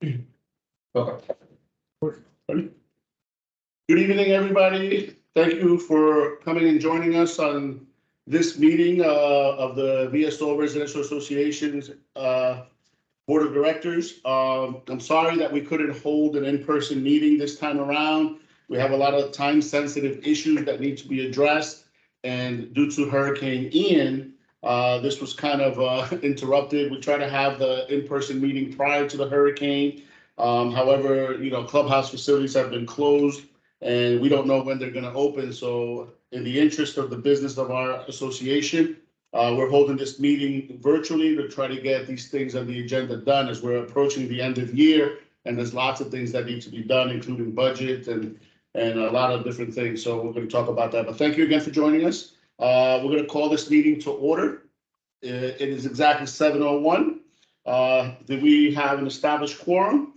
Okay. Good evening, everybody. Thank you for coming and joining us on this meeting of the VSO Residential Association's Board of Directors. I'm sorry that we couldn't hold an in-person meeting this time around. We have a lot of time-sensitive issues that need to be addressed. And due to Hurricane Ian, this was kind of interrupted. We tried to have the in-person meeting prior to the hurricane. However, clubhouse facilities have been closed and we don't know when they're going to open. So in the interest of the business of our association, we're holding this meeting virtually to try to get these things on the agenda done as we're approaching the end of the year. And there's lots of things that need to be done, including budget and a lot of different things. So we're going to talk about that. But thank you again for joining us. We're going to call this meeting to order. It is exactly 7:01. Do we have an established quorum?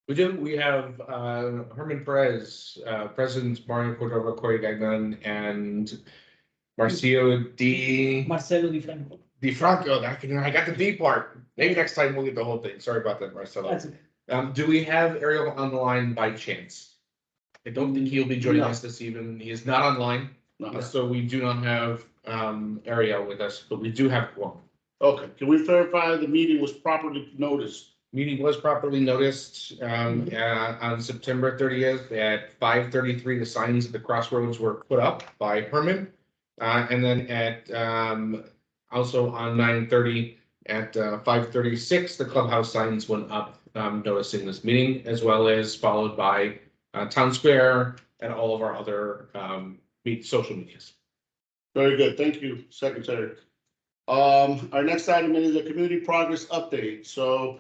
We do. We have Herman Perez, President Mario Cordova, Corey Gagnon, and Marcio Marcelo Di Franco. I got the D part. Maybe next time we'll get the whole thing. Sorry about that, Marcelo. That's okay. Do we have Ariel on the line by chance? I don't think he'll be joining us this evening. He is not online, so we do not have Ariel with us, but we do have one. Okay. Can we verify the meeting was properly noticed? Meeting was properly noticed on September 30th at 5:33. The signs at the crossroads were put up by Herman. And then at also on 9:30 at 5:36, the clubhouse signs went up noticing this meeting, as well as followed by Town Square and all of our other social medias. Very good. Thank you, Secretary. Our next item is a community progress update. So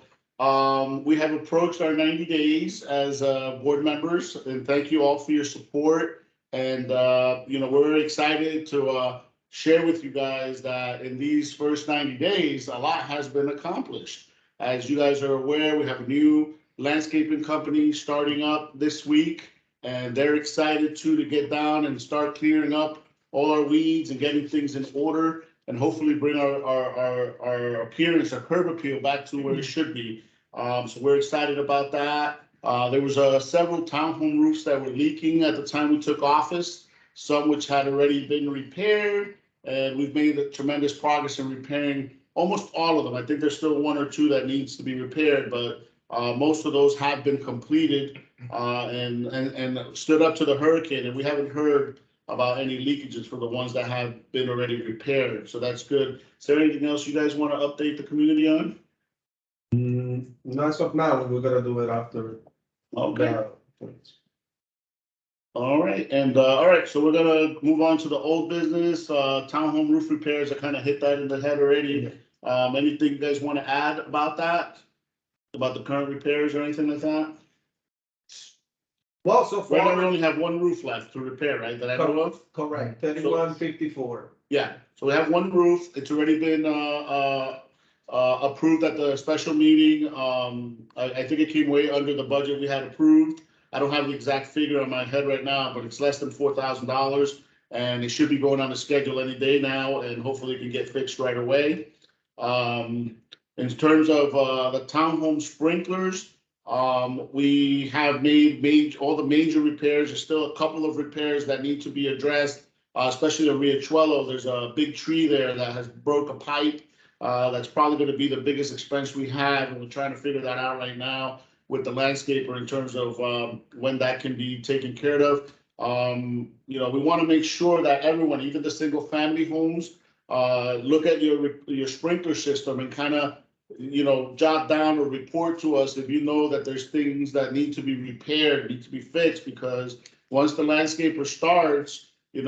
we have approached our 90 days as board members, and thank you all for your support. And we're very excited to share with you guys that in these first 90 days, a lot has been accomplished. As you guys are aware, we have a new landscaping company starting up this week, and they're excited to get down and start clearing up all our weeds and getting things in order, and hopefully bring our appearance, our curb appeal back to where it should be. So we're excited about that. There was several townhome roofs that were leaking at the time we took office, some which had already been repaired, and we've made a tremendous progress in repairing almost all of them. I think there's still one or two that needs to be repaired, but most of those have been completed and stood up to the hurricane, and we haven't heard about any leakages for the ones that have been already repaired. So that's good. Is there anything else you guys want to update the community on? Not as of now. We're gonna do it after. Okay. All right, and all right, so we're gonna move on to the old business, townhome roof repairs. I kind of hit that in the head already. Anything you guys want to add about that? About the current repairs or anything like that? Well, so Right now, we far, only have one roof left to repair, right? That I know of? correct, 3154. Yeah, so we have one roof. It's already been approved at the special meeting. I think it came way under the budget we had approved. I don't have the exact figure on my head right now, but it's less than $4,000, and it should be going on the schedule any day now, and hopefully it can get fixed right away. In terms of the townhome sprinklers, we have made all the major repairs. There's still a couple of repairs that need to be addressed, especially the Riachuelo. There's a big tree there that has broke a pipe. That's probably going to be the biggest expense we have, and we're trying to figure that out right now with the landscaper in terms of when that can be taken care of. We want to make sure that everyone, even the single family homes, look at your sprinkler system and kind of jot down or report to us if you know that there's things that need to be repaired, need to be fixed, because once the landscaper starts, they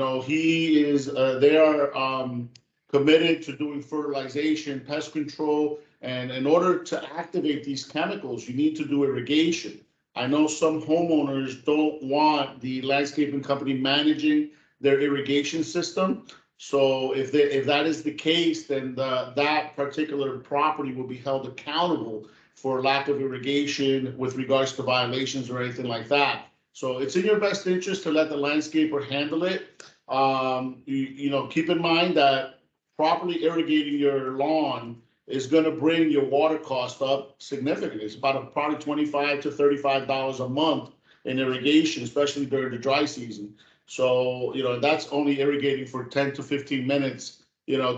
are committed to doing fertilization, pest control, and in order to activate these chemicals, you need to do irrigation. I know some homeowners don't want the landscaping company managing their irrigation system. So if that is the case, then that particular property will be held accountable for lack of irrigation with regards to violations or anything like that. So it's in your best interest to let the landscaper handle it. Keep in mind that properly irrigating your lawn is gonna bring your water cost up significantly. It's about probably $25 to $35 a month in irrigation, especially during the dry season. So, that's only irrigating for 10 to 15 minutes,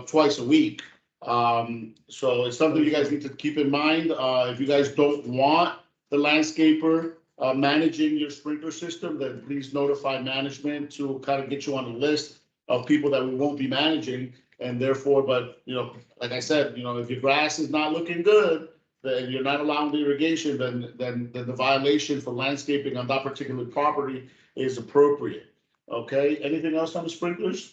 twice a week. So it's something you guys need to keep in mind. If you guys don't want the landscaper managing your sprinkler system, then please notify management to kind of get you on the list of people that we won't be managing. And therefore, but, like I said, if your grass is not looking good, then you're not allowing the irrigation, then the violation for landscaping on that particular property is appropriate. Okay, anything else on the sprinklers?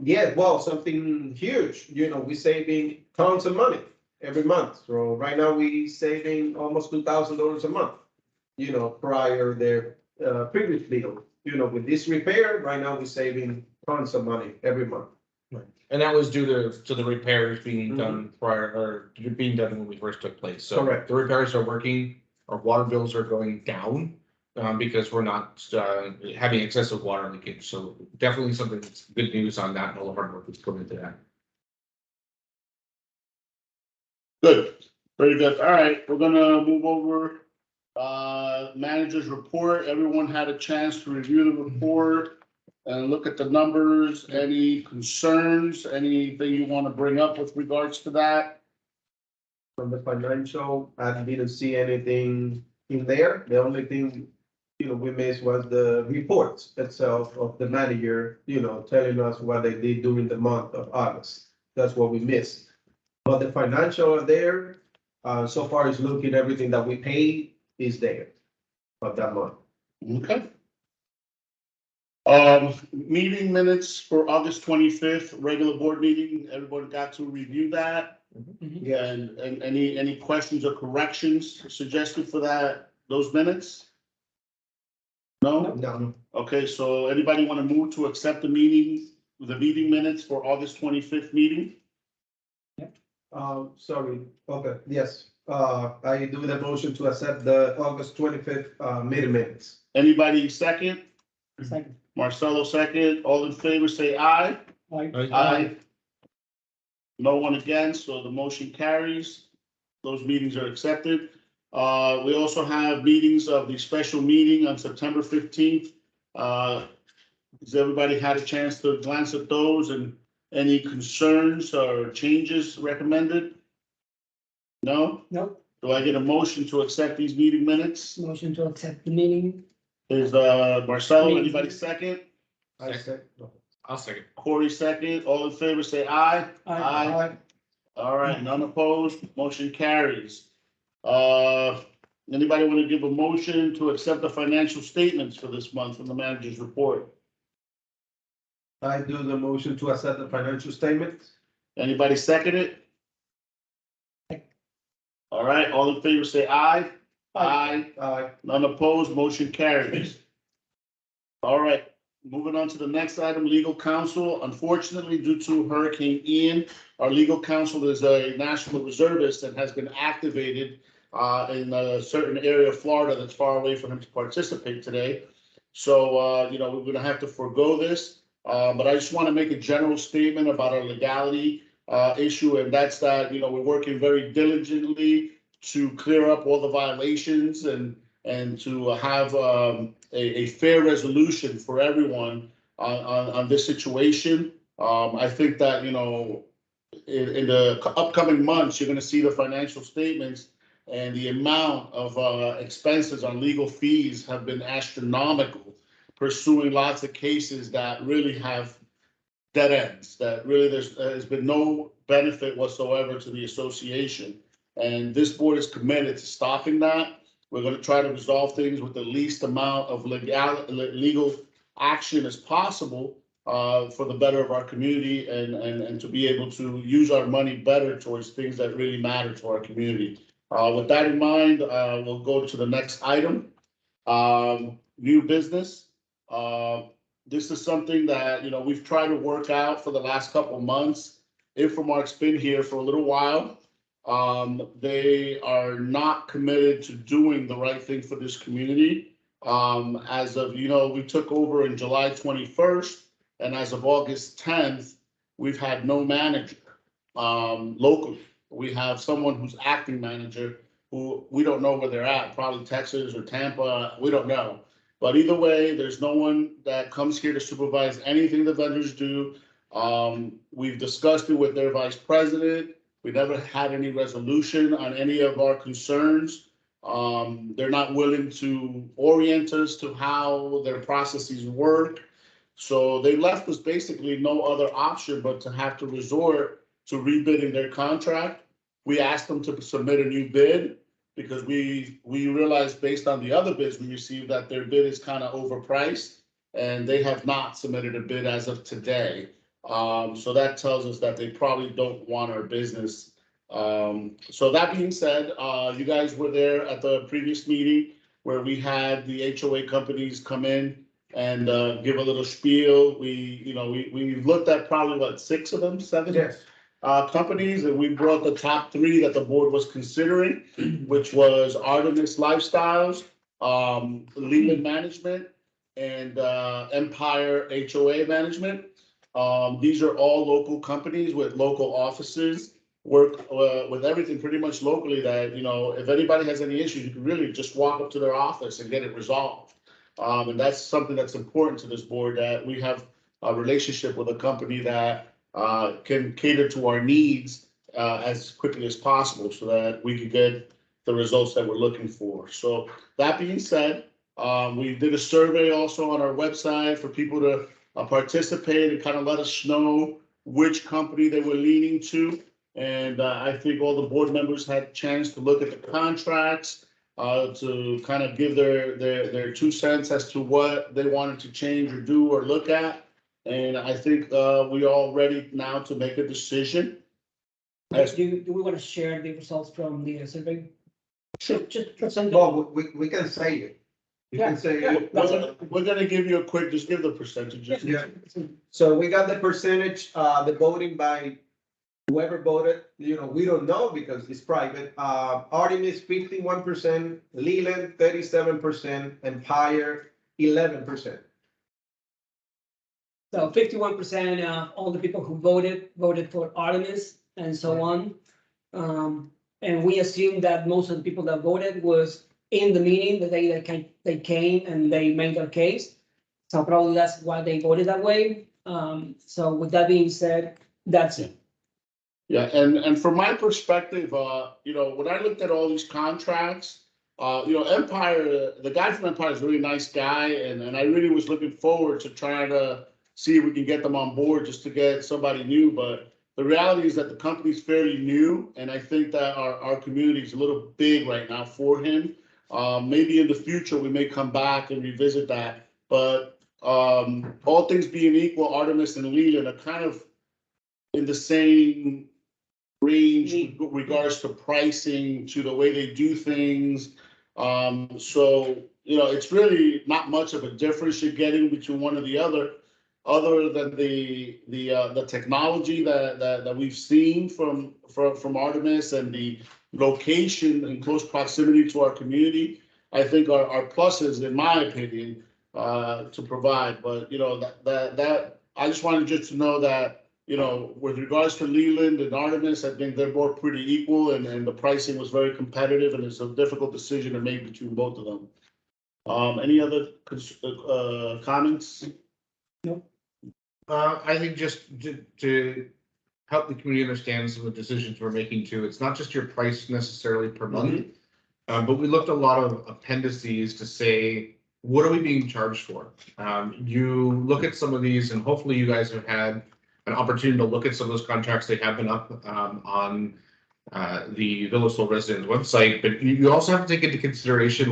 Yeah, well, something huge, we're saving tons of money every month. So right now we saving almost $2,000 a month, prior their previous bill. With this repair, right now we're saving tons of money every month. And that was due to the repairs being done prior, or being done when we first took place. So Correct. the repairs are working, our water bills are going down, because we're not, having excessive water leakage. So definitely something that's good news on that, and all of our work is going into that. Good, very good. All right, we're gonna move over. Manager's report. Everyone had a chance to review the report and look at the numbers. Any concerns, anything you want to bring up with regards to that? From the financial, I didn't see anything in there. The only thing, we missed was the reports itself of the manager, telling us what they did during the month of August. That's what we missed. But the financial are there. So far it's looking, everything that we paid is there of that month. Okay. Meeting minutes for August 25th, regular board meeting. Everyone got to review that? Yeah. And any questions or corrections suggested for those minutes? No? No. Okay, so anybody want to move to accept the meeting minutes for August 25th meeting? Sorry, okay, yes, I do the motion to accept the August 25th, meeting minutes. Anybody second? Second. Marcelo second. All in favor, say aye. Aye. No one against, so the motion carries. Those meetings are accepted. We also have meetings of the special meeting on September 15th. Has everybody had a chance to glance at those, and any concerns or changes recommended? No? No, Do I get a motion to accept these meeting minutes? motion to accept the meeting. Is Marcelo, anybody second? I said, no. I'll second. Corey second. All in favor, say aye. Aye. All right, none opposed, motion carries. Anybody want to give a motion to accept the financial statements for this month from the manager's report? I do the motion to accept the financial statements. Anybody second it? All right, all in favor, say aye. Aye. None opposed, motion carries. All right, moving on to the next item, legal counsel. Unfortunately, due to Hurricane Ian, our legal counsel is a national reservist and has been activated in a certain area of Florida that's far away from him to participate today. So, we're gonna have to forego this. But I just want to make a general statement about our legality issue, and that's that, we're working very diligently to clear up all the violations and to have a fair resolution for everyone on this situation. I think that, in the upcoming months, you're going to see the financial statements, and the amount of expenses on legal fees have been astronomical, pursuing lots of cases that really have dead ends, that really there's been no benefit whatsoever to the association. And this board is committed to stopping that. We're going to try to resolve things with the least amount of legal action as possible for the better of our community, and to be able to use our money better towards things that really matter to our community. With that in mind, we'll go to the next item. New business. This is something that, we've tried to work out for the last couple of months. Infomark's been here for a little while. They are not committed to doing the right thing for this community. As of, we took over in July 21st, and as of August 10th, we've had no manager locally. we have someone who's acting manager who we don't know where they're at, probably Texas or Tampa, we don't know. But either way, there's no one that comes here to supervise anything the vendors do. We've discussed it with their vice president. We never had any resolution on any of our concerns. They're not willing to orient us to how their processes work. So they left us basically no other option but to have to resort to rebidding their contract. We asked them to submit a new bid because we realized based on the other bids we received that their bid is kind of overpriced and they have not submitted a bid as of today. So that tells us that they probably don't want our business. So that being said, you guys were there at the previous meeting where we had the HOA companies come in and give a little spiel. We looked at probably what, 6 of them, 7? Yes. Companies, and we brought the top 3 that the board was considering, which was Artemis Lifestyles, Leland Management, and Empire HOA Management. These are all local companies with local offices, work with everything pretty much locally that, if anybody has any issues, you can really just walk up to their office and get it resolved. And that's something that's important to this board, that we have a relationship with a company that can cater to our needs as quickly as possible so that we can get the results that we're looking for. So that being said, we did a survey also on our website for people to participate and kind of let us know which company they were leaning to. And I think all the board members had a chance to look at the contracts, to kind of give their 2 cents as to what they wanted to change or do or look at. And I think we all ready now to make a decision. Do we want to share the results from the survey? Just present. Well, we can say it. You can say it. We're gonna give you a quick, just give the percentages. Yeah. So we got the percentage, the voting by whoever voted, we don't know because it's private. Artemis 51%, Leland 37%, Empire 11%. So 51% of all the people who voted for Artemis and so on. And we assume that most of the people that voted was in the meeting the day they came and they made their case. So probably that's why they voted that way. So with that being said, that's it. Yeah, and from my perspective, when I looked at all these contracts, Empire, the guy from Empire is a really nice guy, and I really was looking forward to trying to see if we can get them on board just to get somebody new. But the reality is that the company's fairly new, and I think that our community is a little big right now for him. Maybe in the future, we may come back and revisit that. But all things being equal, Artemis and Leland are kind of in the same range with regards to pricing, to the way they do things. So, it's really not much of a difference you're getting between one or the other than the technology that we've seen from Artemis and the location in close proximity to our community. I think are pluses, in my opinion, to provide. But that I just wanted just to know that with regards to Leland and Artemis, I think they're both pretty equal, and the pricing was very competitive, and it's a difficult decision to make between both of them. Any other comments? I think just to help the community understand some of the decisions we're making too, it's not just your price necessarily per month, but we looked at a lot of appendices to say, what are we being charged for? You look at some of these, and hopefully you guys have had an opportunity to look at some of those contracts. They have been up on the Villa Sol Residence website, but you also have to take into consideration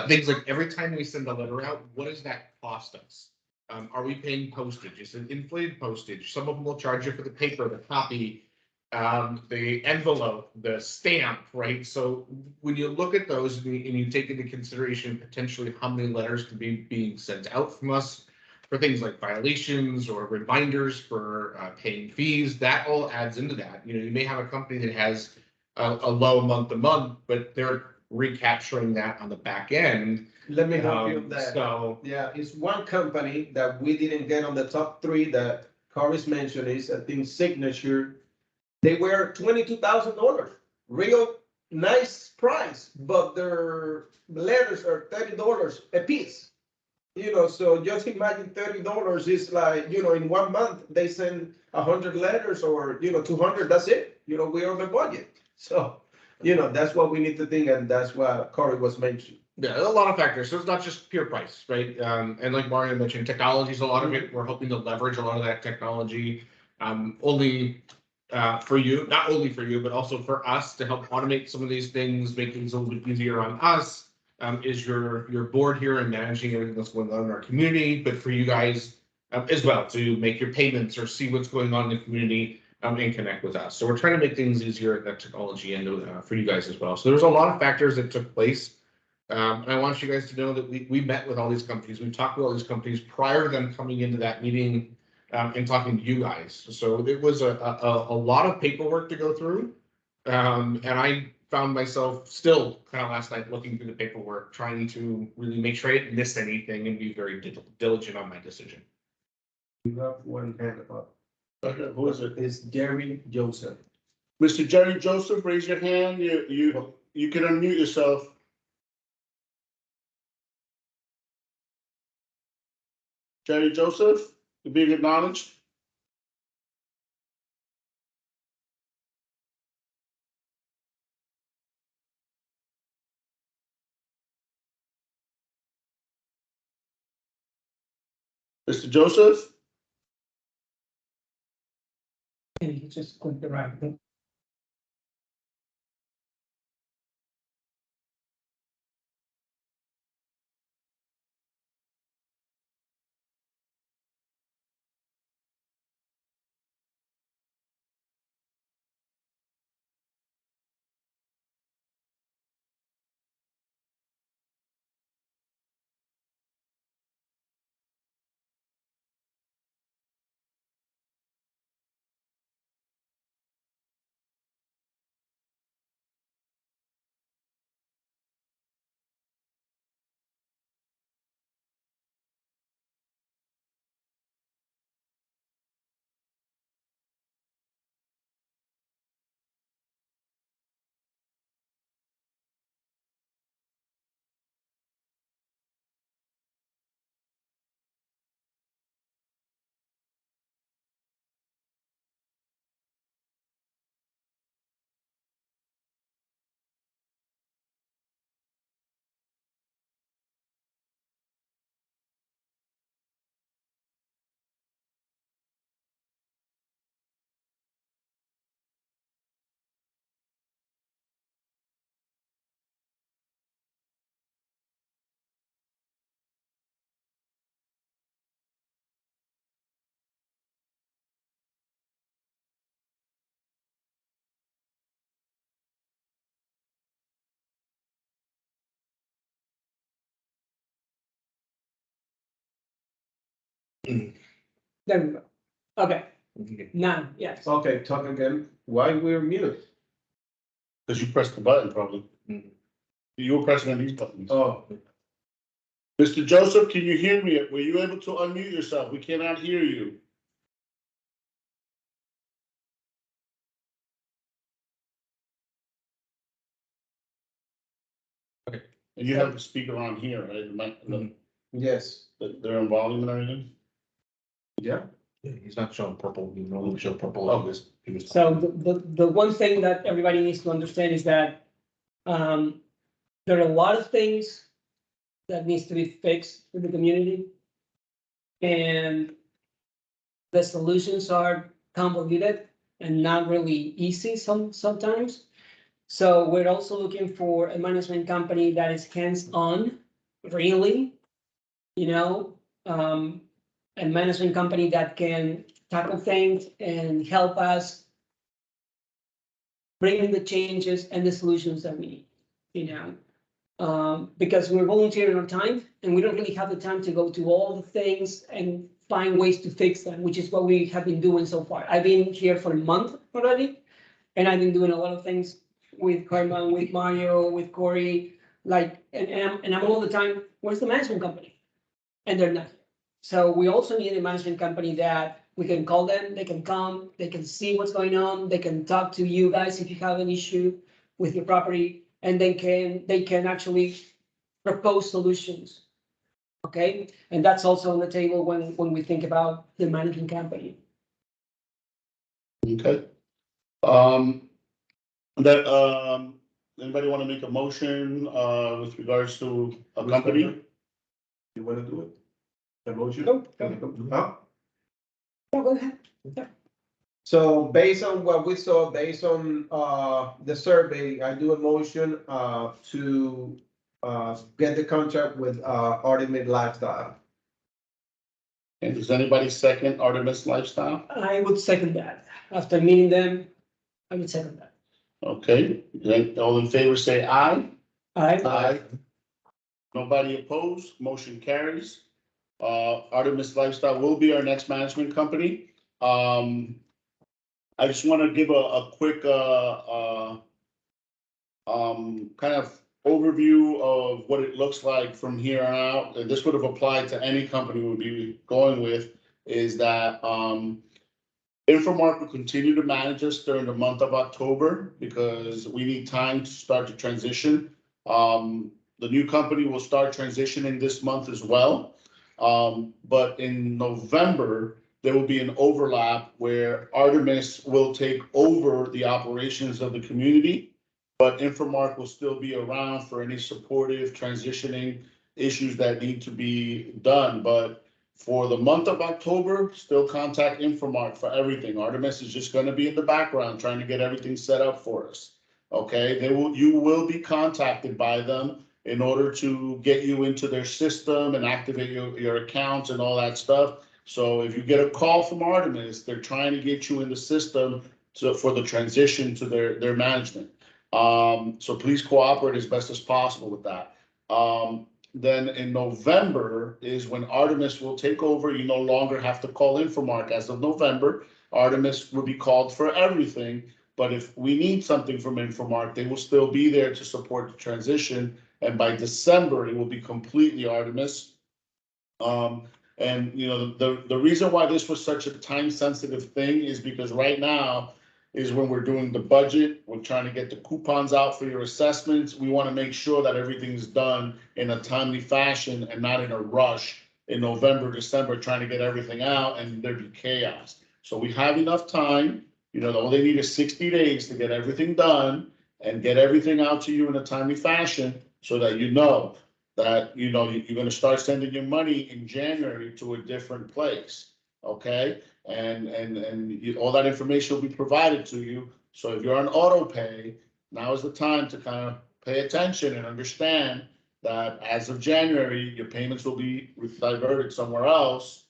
things like every time we send a letter out, what does that cost us? Are we paying postage? Is it inflated postage? Some of them will charge you for the paper, the copy, the envelope, the stamp, right? So when you look at those and you take into consideration potentially how many letters could be being sent out from us for things like violations or reminders for paying fees, that all adds into that. You may have a company that has a low month to month, but they're recapturing that on the back end. Let me help you with that. So Yeah, it's one company that we didn't get on the top 3 that Corey's mentioned is, I think, Signature. They were $22,000, real nice price, but their letters are $30 a piece. So just imagine $30 is like, in 1 month, they send 100 letters or, 200, that's it. We're on the budget. So, that's what we need to think, and that's what Corey was mentioning. Yeah, a lot of factors. So it's not just pure price, right? And like Mario mentioned, technology is a lot of it. We're hoping to leverage a lot of that technology. Only for you, not only for you, but also for us to help automate some of these things, make things a little bit easier on us. Is your board here and managing everything that's going on in our community, but for you guys as well to make your payments or see what's going on in the community and connect with us. So we're trying to make things easier at that technology end for you guys as well. So there's a lot of factors that took place. And I want you guys to know that we met with all these companies. We talked with all these companies prior to them coming into that meeting and talking to you guys. So it was a lot of paperwork to go through. And I found myself still kind of last night looking through the paperwork, trying to really make sure I didn't miss anything and be very diligent on my decision. You have one hand up. Okay, who is it? It's Jerry Joseph. Mr. Jerry Joseph, raise your hand. You can unmute yourself. Jerry Joseph, you're being acknowledged. Mr. Joseph? And you just click the right thing. There we go. Okay, now, yes. Okay, talk again. Why we're muted? Because you pressed the button probably. You were pressing on these buttons. Oh, Mr. Joseph, can you hear me? Were you able to unmute yourself? We cannot hear you. Okay. And you have the speaker on here, right? yes. They're in volume and everything? Yeah. Yeah, he's not showing purple. You normally show purple. Oh. He was. So the one thing that everybody needs to understand is that there are a lot of things that needs to be fixed in the community. And the solutions are convoluted and not really easy sometimes. So we're also looking for a management company that is hands-on, really, a management company that can tackle things and help us bring the changes and the solutions that we need, because we're volunteering our time and we don't really have the time to go to all the things and find ways to fix them, which is what we have been doing so far. I've been here for a month already, and I've been doing a lot of things with Carmen, with Mario, with Corey, and I'm all the time, where's the management company? And they're not here. So we also need a management company that we can call them, they can come, they can see what's going on, they can talk to you guys if you have an issue with your property, and they can actually propose solutions. Okay, and that's also on the table when we think about the management company. Okay. Anybody want to make a motion, with regards to a company? You wanna do it? The motion? Go. Huh? Oh, go ahead. So based on what we saw, based on the survey, I do a motion to get the contract with Ultimate Lifestyle. And does anybody second Artemis Lifestyle? I would second that. After meeting them, I would second that. Okay, then all in favor say aye. Aye. Nobody opposed, motion carries. Artemis Lifestyle will be our next management company. I just want to give a quick, kind of overview of what it looks like from here on out. And this would have applied to any company we would be going with, is that, Infomark will continue to manage us during the month of October because we need time to start to transition. The new company will start transitioning this month as well. But in November, there will be an overlap where Artemis will take over the operations of the community, but Infomark will still be around for any supportive transitioning issues that need to be done. But for the month of October, still contact Infomark for everything. Artemis is just going to be in the background trying to get everything set up for us. Okay, you will be contacted by them in order to get you into their system and activate your accounts and all that stuff. So if you get a call from Artemis, they're trying to get you in the system for the transition to their management. So please cooperate as best as possible with that. Then in November is when Artemis will take over. You no longer have to call Infomark as of November. Artemis will be called for everything. But if we need something from Infomark, they will still be there to support the transition. And by December, it will be completely Artemis. And you know, the reason why this was such a time-sensitive thing is because right now is when we're doing the budget. We're trying to get the coupons out for your assessments. We want to make sure that everything's done in a timely fashion and not in a rush in November, December, trying to get everything out and there'd be chaos. So we have enough time. You know, all they need is 60 days to get everything done and get everything out to you in a timely fashion so that you know that, you know, you're going to start sending your money in January to a different place. Okay. And all that information will be provided to you. So if you're on auto pay, now is the time to kind of pay attention and understand that as of January, your payments will be diverted somewhere else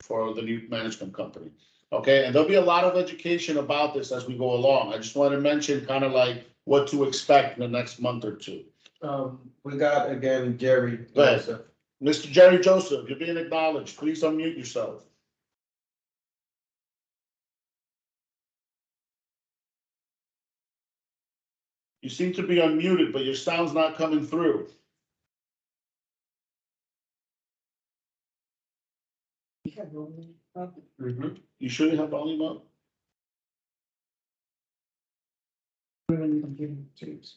for the new management company. Okay, and there'll be a lot of education about this as we go along. I just want to mention kind of like what to expect in the next month or two. We got again, Jerry. Go ahead. Mr. Jerry Joseph, you're being acknowledged. Please unmute yourself. You seem to be unmuted, but your sound's not coming through. You shouldn't have volume up.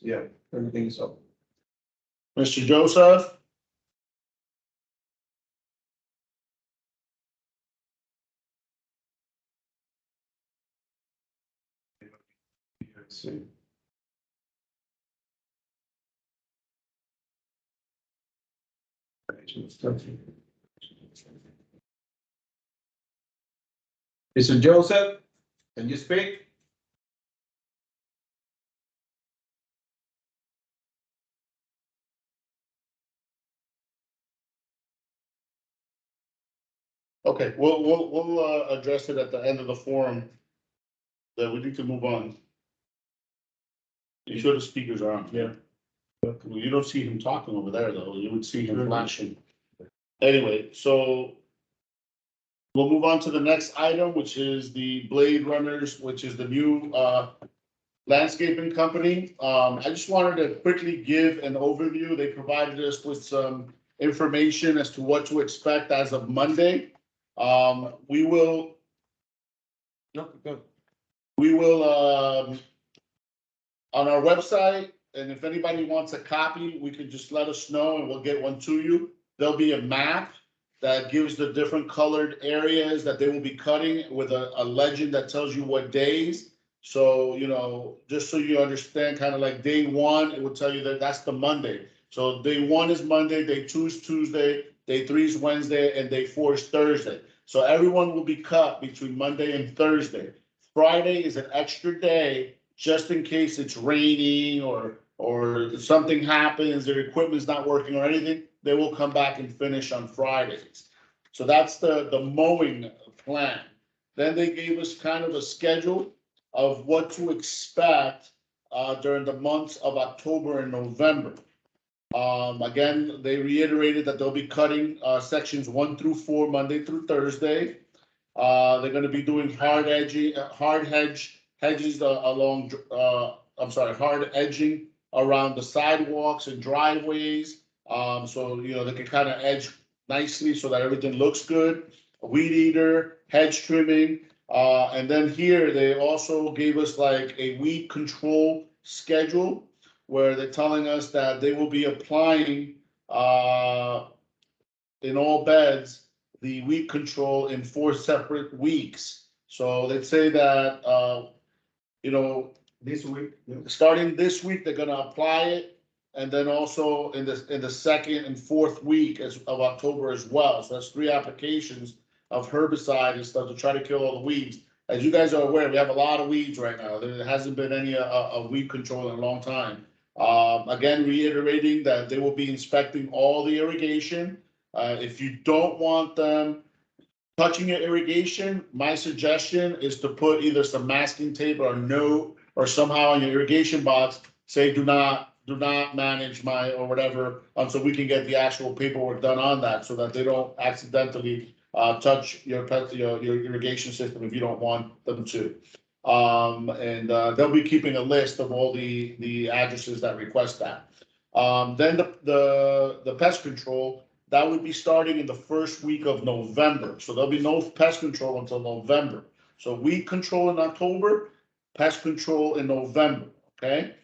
Yeah, everything's up. Mr. Joseph? Let's see. Mr. Joseph, can you speak? Okay, we'll address it at the end of the forum. That we need to move on. You sure the speakers are on? Yeah. You don't see him talking over there, though. You would see him flashing. Anyway, so we'll move on to the next item, which is the Blade Runners, which is the new landscaping company. I just wanted to quickly give an overview. They provided us with some information as to what to expect as of Monday. We will, No, go. we will, on our website, and if anybody wants a copy, we can just let us know and we'll get one to you. There'll be a map that gives the different colored areas that they will be cutting with a legend that tells you what days. So, you know, just so you understand, kind of like day one, it will tell you that that's the Monday. So day one is Monday, day two is Tuesday, day three is Wednesday, and day four is Thursday. So everyone will be cut between Monday and Thursday. Friday is an extra day, just in case it's raining or something happens, their equipment's not working or anything, they will come back and finish on Fridays. So that's the mowing plan. Then they gave us kind of a schedule of what to expect during the months of October and November. Again, they reiterated that they'll be cutting sections 1 through 4, Monday through Thursday. They're gonna be doing hard edging, hedges along, hard edging around the sidewalks and driveways. So, you know, they can kind of edge nicely so that everything looks good. A weed eater, hedge trimming, and then here they also gave us like a weed control schedule where they're telling us that they will be applying in all beds the weed control in 4 separate weeks. So they say that you know, This week, yeah. starting this week, they're gonna apply it. And then also in the second and fourth week of October as well. So that's 3 applications of herbicide and stuff to try to kill all the weeds. As you guys are aware, we have a lot of weeds right now. There hasn't been any weed control in a long time. Again, reiterating that they will be inspecting all the irrigation. If you don't want them touching your irrigation, my suggestion is to put either some masking tape or a note or somehow in your irrigation box, say do not manage my or whatever, so we can get the actual paperwork done on that so that they don't accidentally touch your irrigation system if you don't want them to. And they'll be keeping a list of all the addresses that request that. Then the pest control, that would be starting in the first week of November. So there'll be no pest control until November. So weed control in October, pest control in November, okay?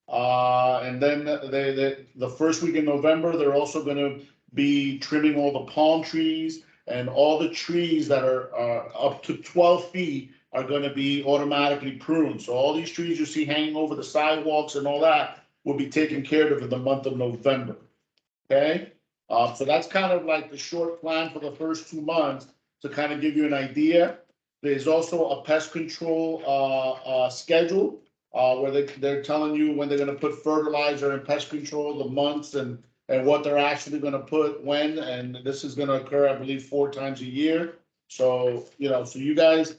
And then the first week in November, they're also gonna be trimming all the palm trees and all the trees that are up to 12 feet are gonna be automatically pruned. So all these trees you see hanging over the sidewalks and all that will be taken care of in the month of November, okay? So that's kind of like the short plan for the first 2 months to kind of give you an idea. There's also a pest control schedule where they're telling you when they're gonna put fertilizer and pest control, the months and what they're actually gonna put when, and this is gonna occur, I believe, 4 times a year. So, you know, so you guys,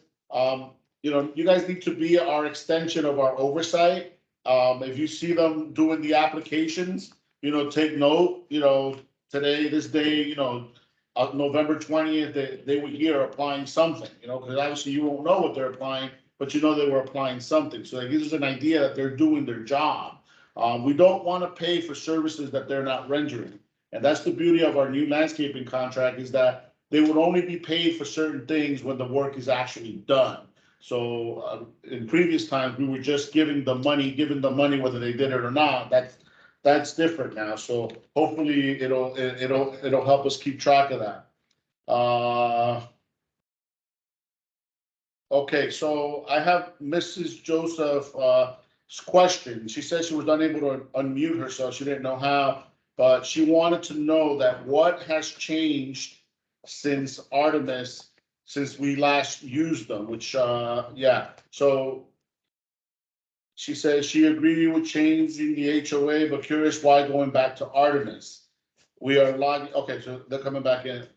you guys need to be our extension of our oversight. If you see them doing the applications, you know, take note, you know, today, this day, you know, November 20th, they were here applying something, you know, because obviously you won't know what they're applying, but you know they were applying something. So it gives us an idea that they're doing their job. We don't want to pay for services that they're not rendering. And that's the beauty of our new landscaping contract, is that they would only be paid for certain things when the work is actually done. So in previous times, we were just giving the money whether they did it or not. That's different now. So hopefully it'll help us keep track of that. Okay, so I have Mrs. Joseph's question. She said she was unable to unmute herself. She didn't know how, but she wanted to know that what has changed since Artemis, since we last used them, which, yeah. So she says she agreed with changing the HOA, but curious why going back to Artemis. We are logging, okay, so they're coming back in.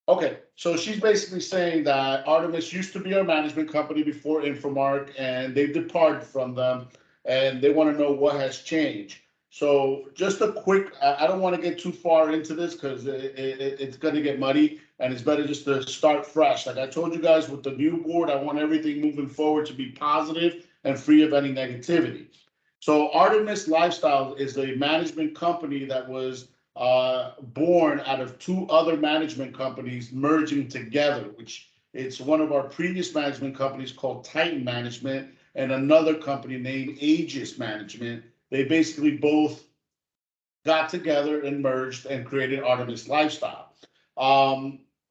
Okay, so she's basically saying that Artemis used to be our management company before Infomark, and they've departed from them, and they want to know what has changed. So just a quick, I don't want to get too far into this because it's going to get muddy, and it's better just to start fresh. Like I told you guys with the new board, I want everything moving forward to be positive and free of any negativity. So Artemis Lifestyle is a management company that was born out of two other management companies merging together, which it's one of our previous management companies called Titan Management and another company named Aegis Management. They basically both got together and merged and created Artemis Lifestyle.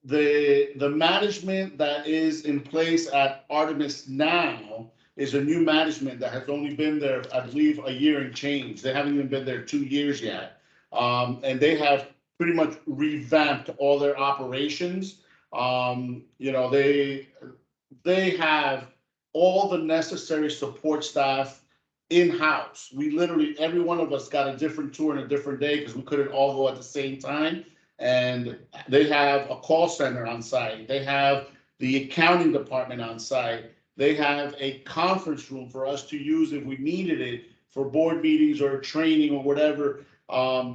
The management that is in place at Artemis now is a new management that has only been there, I believe, a year and change. They haven't even been there 2 years yet. And they have pretty much revamped all their operations. You know, they have all the necessary support staff in-house. We literally, every one of us got a different tour on a different day because we couldn't all go at the same time. And they have a call center on site. They have the accounting department on site. They have a conference room for us to use if we needed it for board meetings or training or whatever.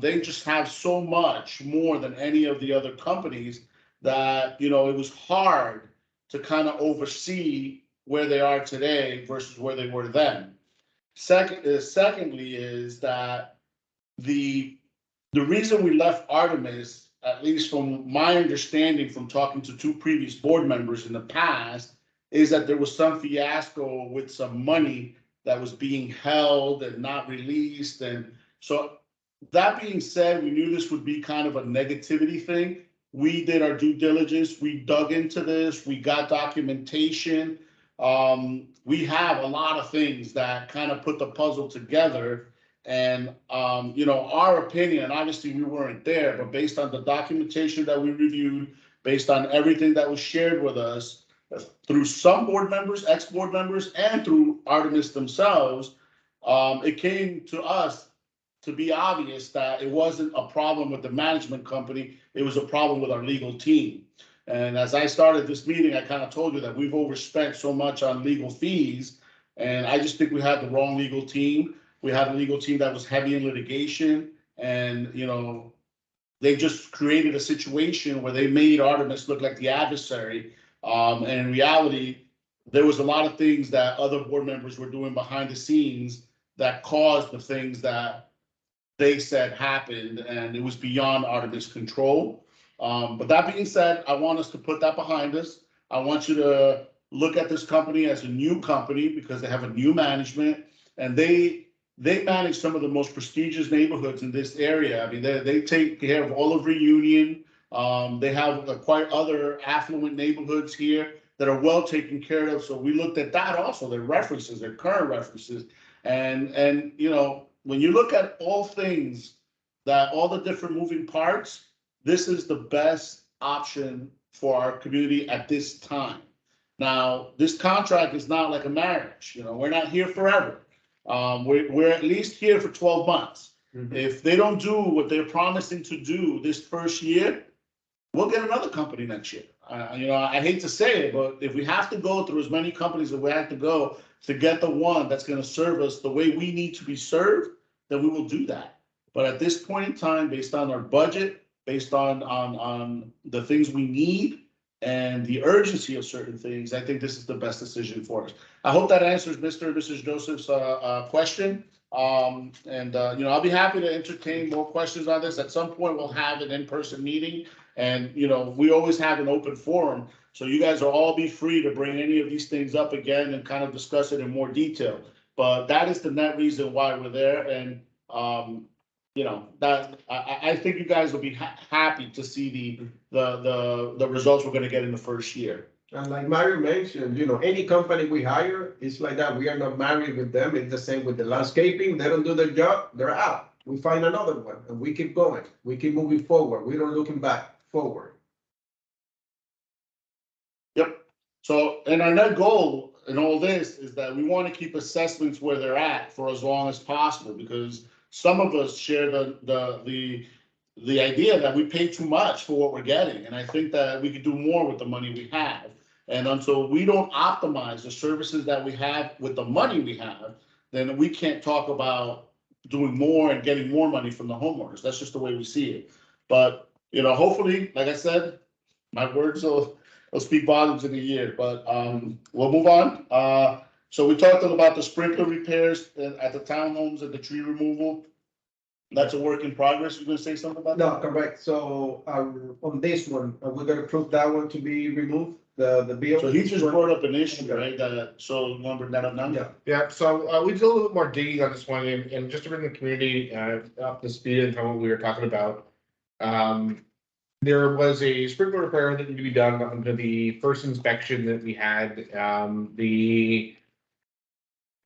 They just have so much more than any of the other companies that, you know, it was hard to kind of oversee where they are today versus where they were then. Secondly is that the reason we left Artemis, at least from my understanding from talking to two previous board members in the past, is that there was some fiasco with some money that was being held and not released. And so that being said, we knew this would be kind of a negativity thing. We did our due diligence. We dug into this. We got documentation. We have a lot of things that kind of put the puzzle together. And, you know, our opinion, obviously we weren't there, but based on the documentation that we reviewed, based on everything that was shared with us through some board members, ex-board members, and through Artemis themselves, it came to us to be obvious that it wasn't a problem with the management company, it was a problem with our legal team. And as I started this meeting, I kind of told you that we've overspent so much on legal fees, and I just think we had the wrong legal team. We had a legal team that was heavy in litigation, and, you know, they just created a situation where they made Artemis look like the adversary. And in reality, there was a lot of things that other board members were doing behind the scenes that caused the things that they said happened, and it was beyond Artemis' control. But that being said, I want us to put that behind us. I want you to look at this company as a new company because they have a new management, and they manage some of the most prestigious neighborhoods in this area. I mean, they take care of all of Reunion. They have quite other affluent neighborhoods here that are well taken care of. So we looked at that also, their references, their current references. And you know, when you look at all things, that all the different moving parts, this is the best option for our community at this time. Now, this contract is not like a marriage. You know, we're not here forever. We're at least here for 12 months. Mm-hmm. If they don't do what they're promising to do this first year, we'll get another company next year. You know, I hate to say it, but if we have to go through as many companies as we have to go to get the one that's going to serve us the way we need to be served, then we will do that. But at this point in time, based on our budget, based on the things we need and the urgency of certain things, I think this is the best decision for us. I hope that answers Mr. and Mrs. Joseph's question. You know, I'll be happy to entertain more questions on this. At some point, we'll have an in-person meeting, and, you know, we always have an open forum. So you guys will all be free to bring any of these things up again and kind of discuss it in more detail. But that is the net reason why we're there. And, you know, that I think you guys will be happy to see the results we're going to get in the first year. And like Mario mentioned, you know, any company we hire, it's like that. We are not married with them. It's the same with the landscaping. They don't do their job, they're out. We find another one and we keep going. We keep moving forward. We don't looking back, forward. Yep. So, and our net goal in all this is that we want to keep assessments where they're at for as long as possible, because some of us share the idea that we pay too much for what we're getting. And I think that we could do more with the money we have. And until we don't optimize the services that we have with the money we have, then we can't talk about doing more and getting more money from the homeowners. That's just the way we see it. But, you know, hopefully, like I said, my words will speak volumes in a year, but we'll move on. So we talked about the sprinkler repairs at the townhomes and the tree removal. That's a work in progress. You're gonna say something about No, that? correct. So, on this one, we're gonna prove that one to be removed, the bill. So he just brought up an issue, right, that, so you want to bring that up now? Yeah, Yeah, so we did a little bit more digging on this one, and just to bring the community up to speed and what we were talking about. There was a sprinkler repair that needed to be done under the first inspection that we had. The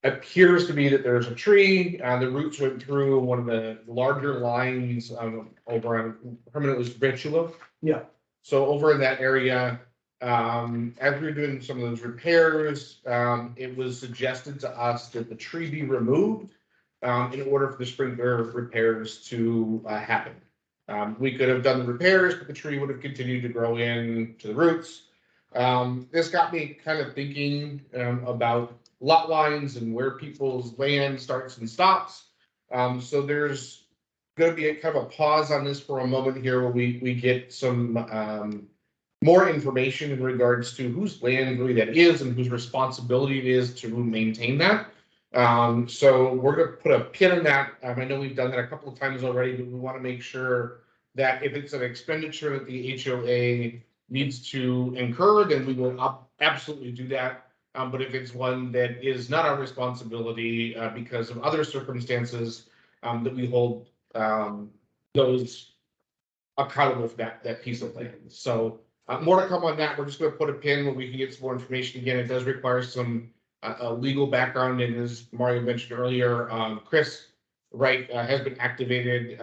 appears to be that there's a tree, the roots went through one of the larger lines over on Herman, it was Vetula. yeah, So over in that area, as we were doing some of those repairs, it was suggested to us that the tree be removed in order for the sprinkler repairs to happen. We could have done the repairs, but the tree would have continued to grow in to the roots. This got me kind of thinking about lot lines and where people's land starts and stops. So there's going to be a kind of a pause on this for a moment here where we get some more information in regards to whose land really that is and whose responsibility it is to maintain that. So we're going to put a pin in that. I know we've done that a couple of times already, but we want to make sure that if it's an expenditure that the HOA needs to incur, then we will absolutely do that. But if it's one that is not our responsibility because of other circumstances, that we hold those accountable for that piece of land. So more to come on that. We're just going to put a pin where we can get some more information. Again, it does require some legal background, and as Mario mentioned earlier, Chris Wright has been activated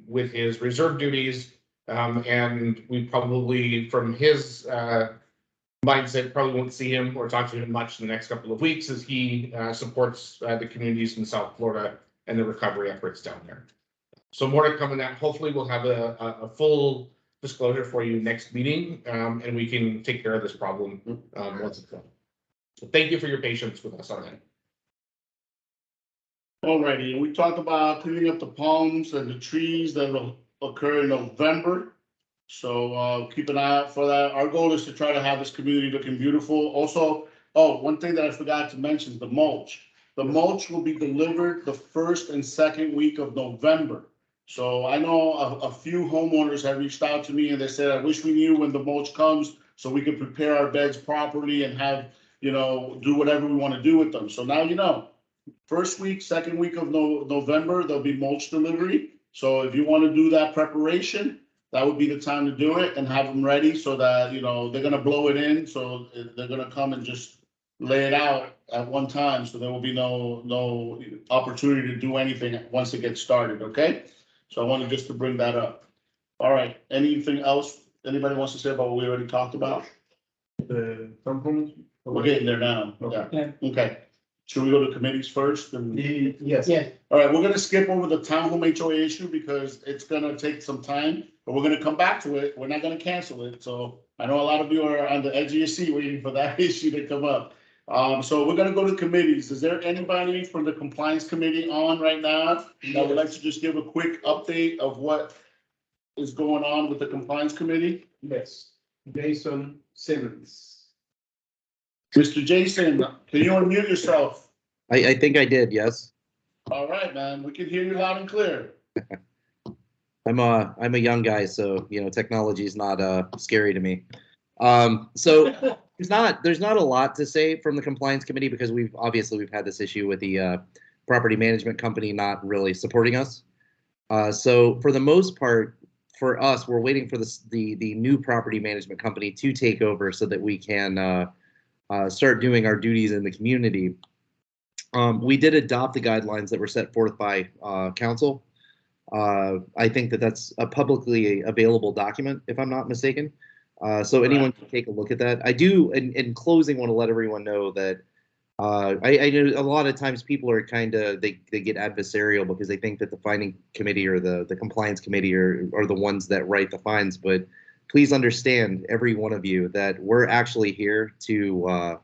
with his reserve duties, and we probably, from his mindset, probably won't see him or talk to him much in the next couple of weeks as he supports the communities in South Florida and the recovery efforts down there. So more to come on that. Hopefully we'll have a full disclosure for you next meeting, and we can take care of this problem once it's done. So thank you for your patience with us on that. Alrighty, we talked about cleaning up the palms and the trees that will occur in November. So keep an eye out for that. Our goal is to try to have this community looking beautiful. Also, one thing that I forgot to mention, the mulch. The mulch will be delivered the first and second week of November. So I know a few homeowners have reached out to me and they said, I wish we knew when the mulch comes so we could prepare our beds properly and have, do whatever we want to do with them. So now you know. First week, second week of November, there'll be mulch delivery. So if you want to do that preparation, that would be the time to do it and have them ready so that, they're going to blow it in. So they're going to come and just lay it out at one time. So there will be no opportunity to do anything once it gets started. Okay. So I wanted just to bring that up. All right. Anything else anybody wants to say about what we already talked about? the townhomes. We're getting there now. Yeah. Okay. Should we go to committees first? Yes. Yeah, All right, we're gonna skip over the townhome HOA issue because it's gonna take some time, but we're gonna come back to it. We're not gonna cancel it. So I know a lot of you are on the edge of your seat waiting for that issue to come up. So we're gonna go to committees. Is there anybody from the compliance committee on right now that would like to just give a quick update of what is going on with the compliance committee? Yes, Jason Simmons. Mr. Jason, can you unmute yourself? I think I did, yes. All right, man, we can hear you loud and clear. I'm a young guy, so technology is not scary to me. So there's not a lot to say from the compliance committee because we've had this issue with the property management company not really supporting us. So for the most part, for us, we're waiting for the new property management company to take over so that we can start doing our duties in the community. We did adopt the guidelines that were set forth by Counsel. I think that's a publicly available document, if I'm not mistaken. So anyone can take a look at that. I do, in closing, want to let everyone know that I know a lot of times people are they get adversarial because they think that the finding committee or the compliance committee are the ones that write the fines, but please understand, every one of you, that we're actually here to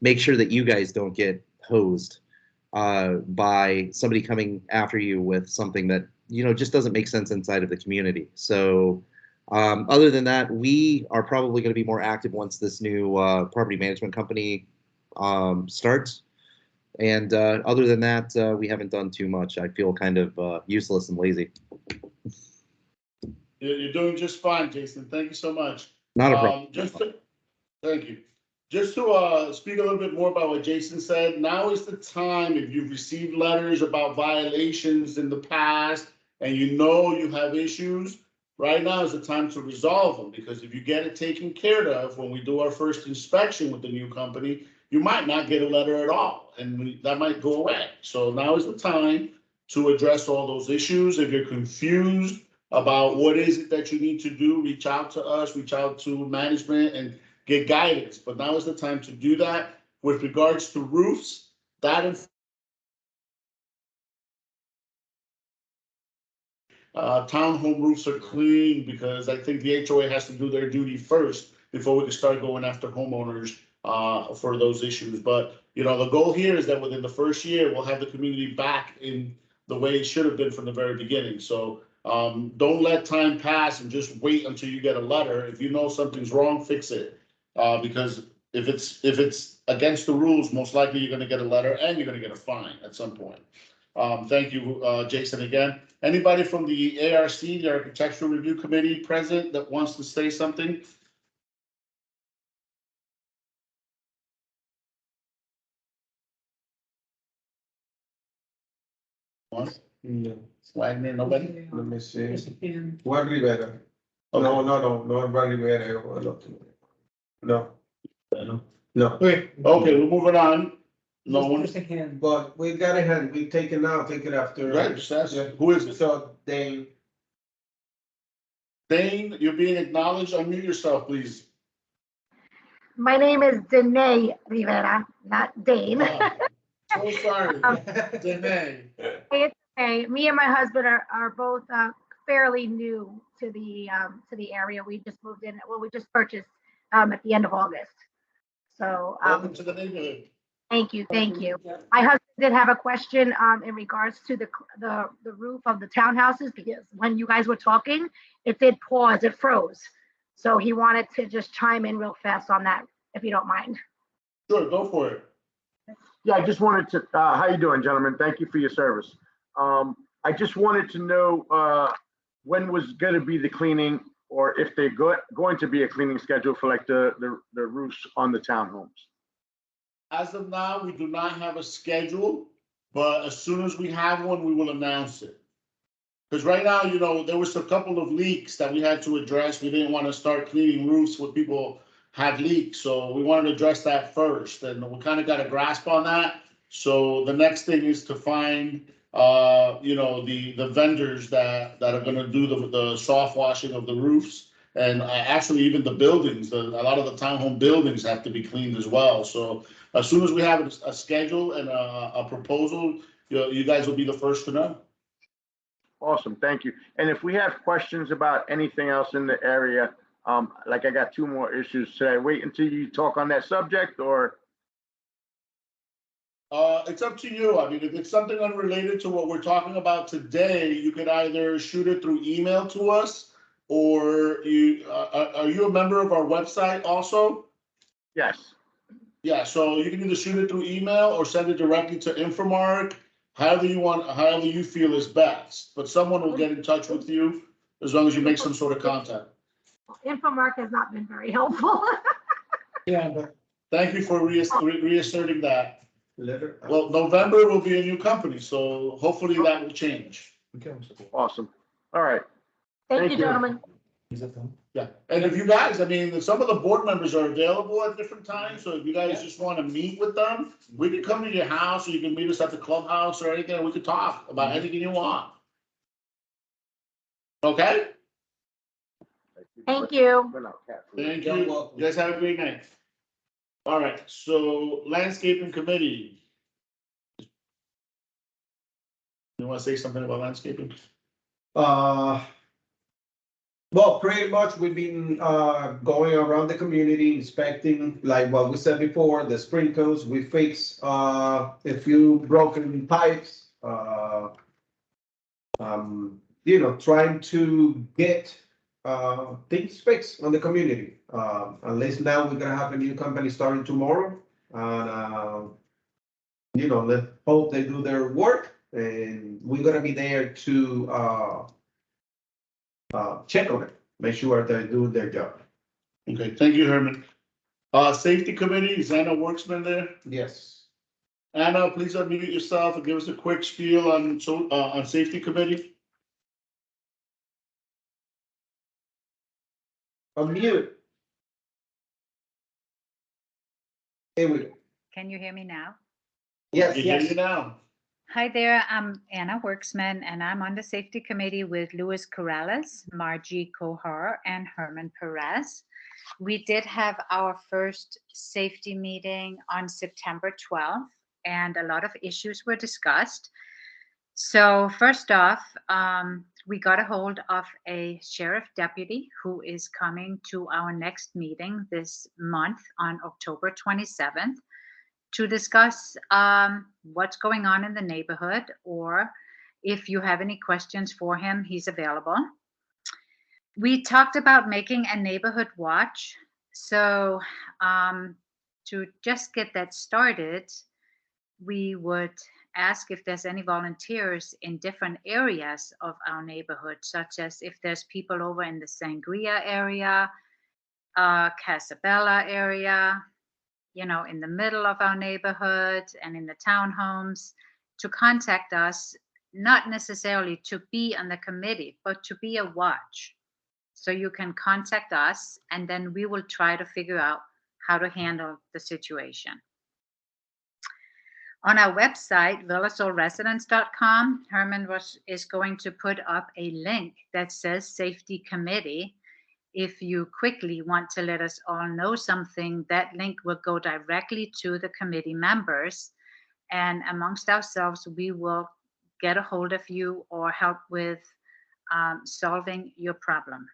make sure that you guys don't get hosed by somebody coming after you with something that just doesn't make sense inside of the community. So other than that, we are probably going to be more active once this new property management company starts. And other than that, we haven't done too much. I feel kind of useless and lazy. You're doing just fine, Jason. Thank you so much. Not a problem. Thank you. Just to speak a little bit more about what Jason said, now is the time, if you've received letters about violations in the past and you know you have issues, right now is the time to resolve them, because if you get it taken care of when we do our first inspection with the new company, you might not get a letter at all, and that might go away. So now is the time to address all those issues. If you're confused about what is it that you need to do, reach out to us, reach out to management, and get guidance. But now is the time to do that. With regards to roofs, townhome roofs are clean, because I think the HOA has to do their duty first before we can start going after homeowners for those issues. But, you know, the goal here is that within the first year, we'll have the community back in the way it should have been from the very beginning. So don't let time pass and just wait until you get a letter. If you know something's wrong, fix it. Because if it's against the rules, most likely you're gonna get a letter and you're gonna get a fine at some point. Thank you, Jason, again. Anybody from the ARC, the Architectural Review Committee present, that wants to say something? One? No, Wagner, nobody? let me see. Yes, and Juan Rivera. No, not Juan Rivera. No. No. Okay, we're moving on. No one. just a hand. But we got a hand, we take it now, take it after. Right, just ask. Yeah. Who is it? So they, Dane, you're being acknowledged. Unmute yourself, please. My name is Danae Rivera, not Dane. So sorry. Dane. It's okay. Me and my husband are both fairly new to the area. We just moved in. Well, we just purchased at the end of August. So Welcome to the neighborhood. thank you. Yeah. My husband did have a question in regards to the roof of the townhouses, because when you guys were talking, it did pause, it froze. So he wanted to just chime in real fast on that, if you don't mind. Sure, go for it. Yeah, I just wanted to, how you doing, gentlemen? Thank you for your service. I just wanted to know when was gonna be the cleaning, or if they're going to be a cleaning schedule for like the roofs on the townhomes. As of now, we do not have a schedule, but as soon as we have one, we will announce it. Because right now, you know, there was a couple of leaks that we had to address. We didn't want to start cleaning roofs when people had leaks, so we wanted to address that first, and we kind of got a grasp on that. So the next thing is to find, you know, the vendors that are going to do the soft washing of the roofs, and actually even the buildings. A lot of the townhome buildings have to be cleaned as well. So as soon as we have a schedule and a proposal, you guys will be the first to know. Awesome, thank you. And if we have questions about anything else in the area, like I got 2 more issues. Should I wait until you talk on that subject, or? It's up to you. I mean, if it's something unrelated to what we're talking about today, you could either shoot it through email to us, or are you a member of our website also? Yes. Yeah, so you can either shoot it through email or send it directly to Infomark, however you feel is best. But someone will get in touch with you as long as you make some sort of contact. Infomark has not been very helpful. Yeah, but Thank you for reasserting that. letter. Well, November will be a new company, so hopefully that will change. Awesome. All right. Thank Thank you, you. gentlemen. Yeah, and if you guys, I mean, some of the board members are available at different times, so if you guys just want to meet with them, we can come to your house, or you can meet us at the clubhouse or anything, and we can talk about anything you want. Okay? Thank you. Thank you. You guys have a great night. All right, so landscaping committee. You want to say something about landscaping? Well, pretty much we've been going around the community inspecting, like what we said before, the sprinkles. We fixed a few broken pipes. You know, trying to get things fixed on the community. At least now we're gonna have a new company starting tomorrow, and let's hope they do their work, and we're gonna be there to, check on it, make sure they're doing their job. Okay, thank you, Herman. Safety committee, is Anna Worksman there? Yes. Anna, please unmute yourself and give us a quick spiel on safety committee. Unmute. Here we go. Can you hear me now? Yes. You hear you now. Hi there, I'm Anna Worksman, and I'm on the safety committee with Luis Corrales, Margie Kohar, and Herman Perez. We did have our first safety meeting on September 12th, and a lot of issues were discussed. So first off, we got a hold of a sheriff deputy who is coming to our next meeting this month on October 27th to discuss what's going on in the neighborhood, or if you have any questions for him, he's available. We talked about making a neighborhood watch. So to just get that started, we would ask if there's any volunteers in different areas of our neighborhood, such as if there's people over in the Sangria area, Casabella area, in the middle of our neighborhood and in the townhomes, to contact us, not necessarily to be on the committee, but to be a watch. So you can contact us, and then we will try to figure out how to handle the situation. On our website, villasolresidents.com, Herman is going to put up a link that says Safety Committee. If you quickly want to let us all know something, that link will go directly to the committee members. And amongst ourselves, we will get a hold of you or help with solving your problem.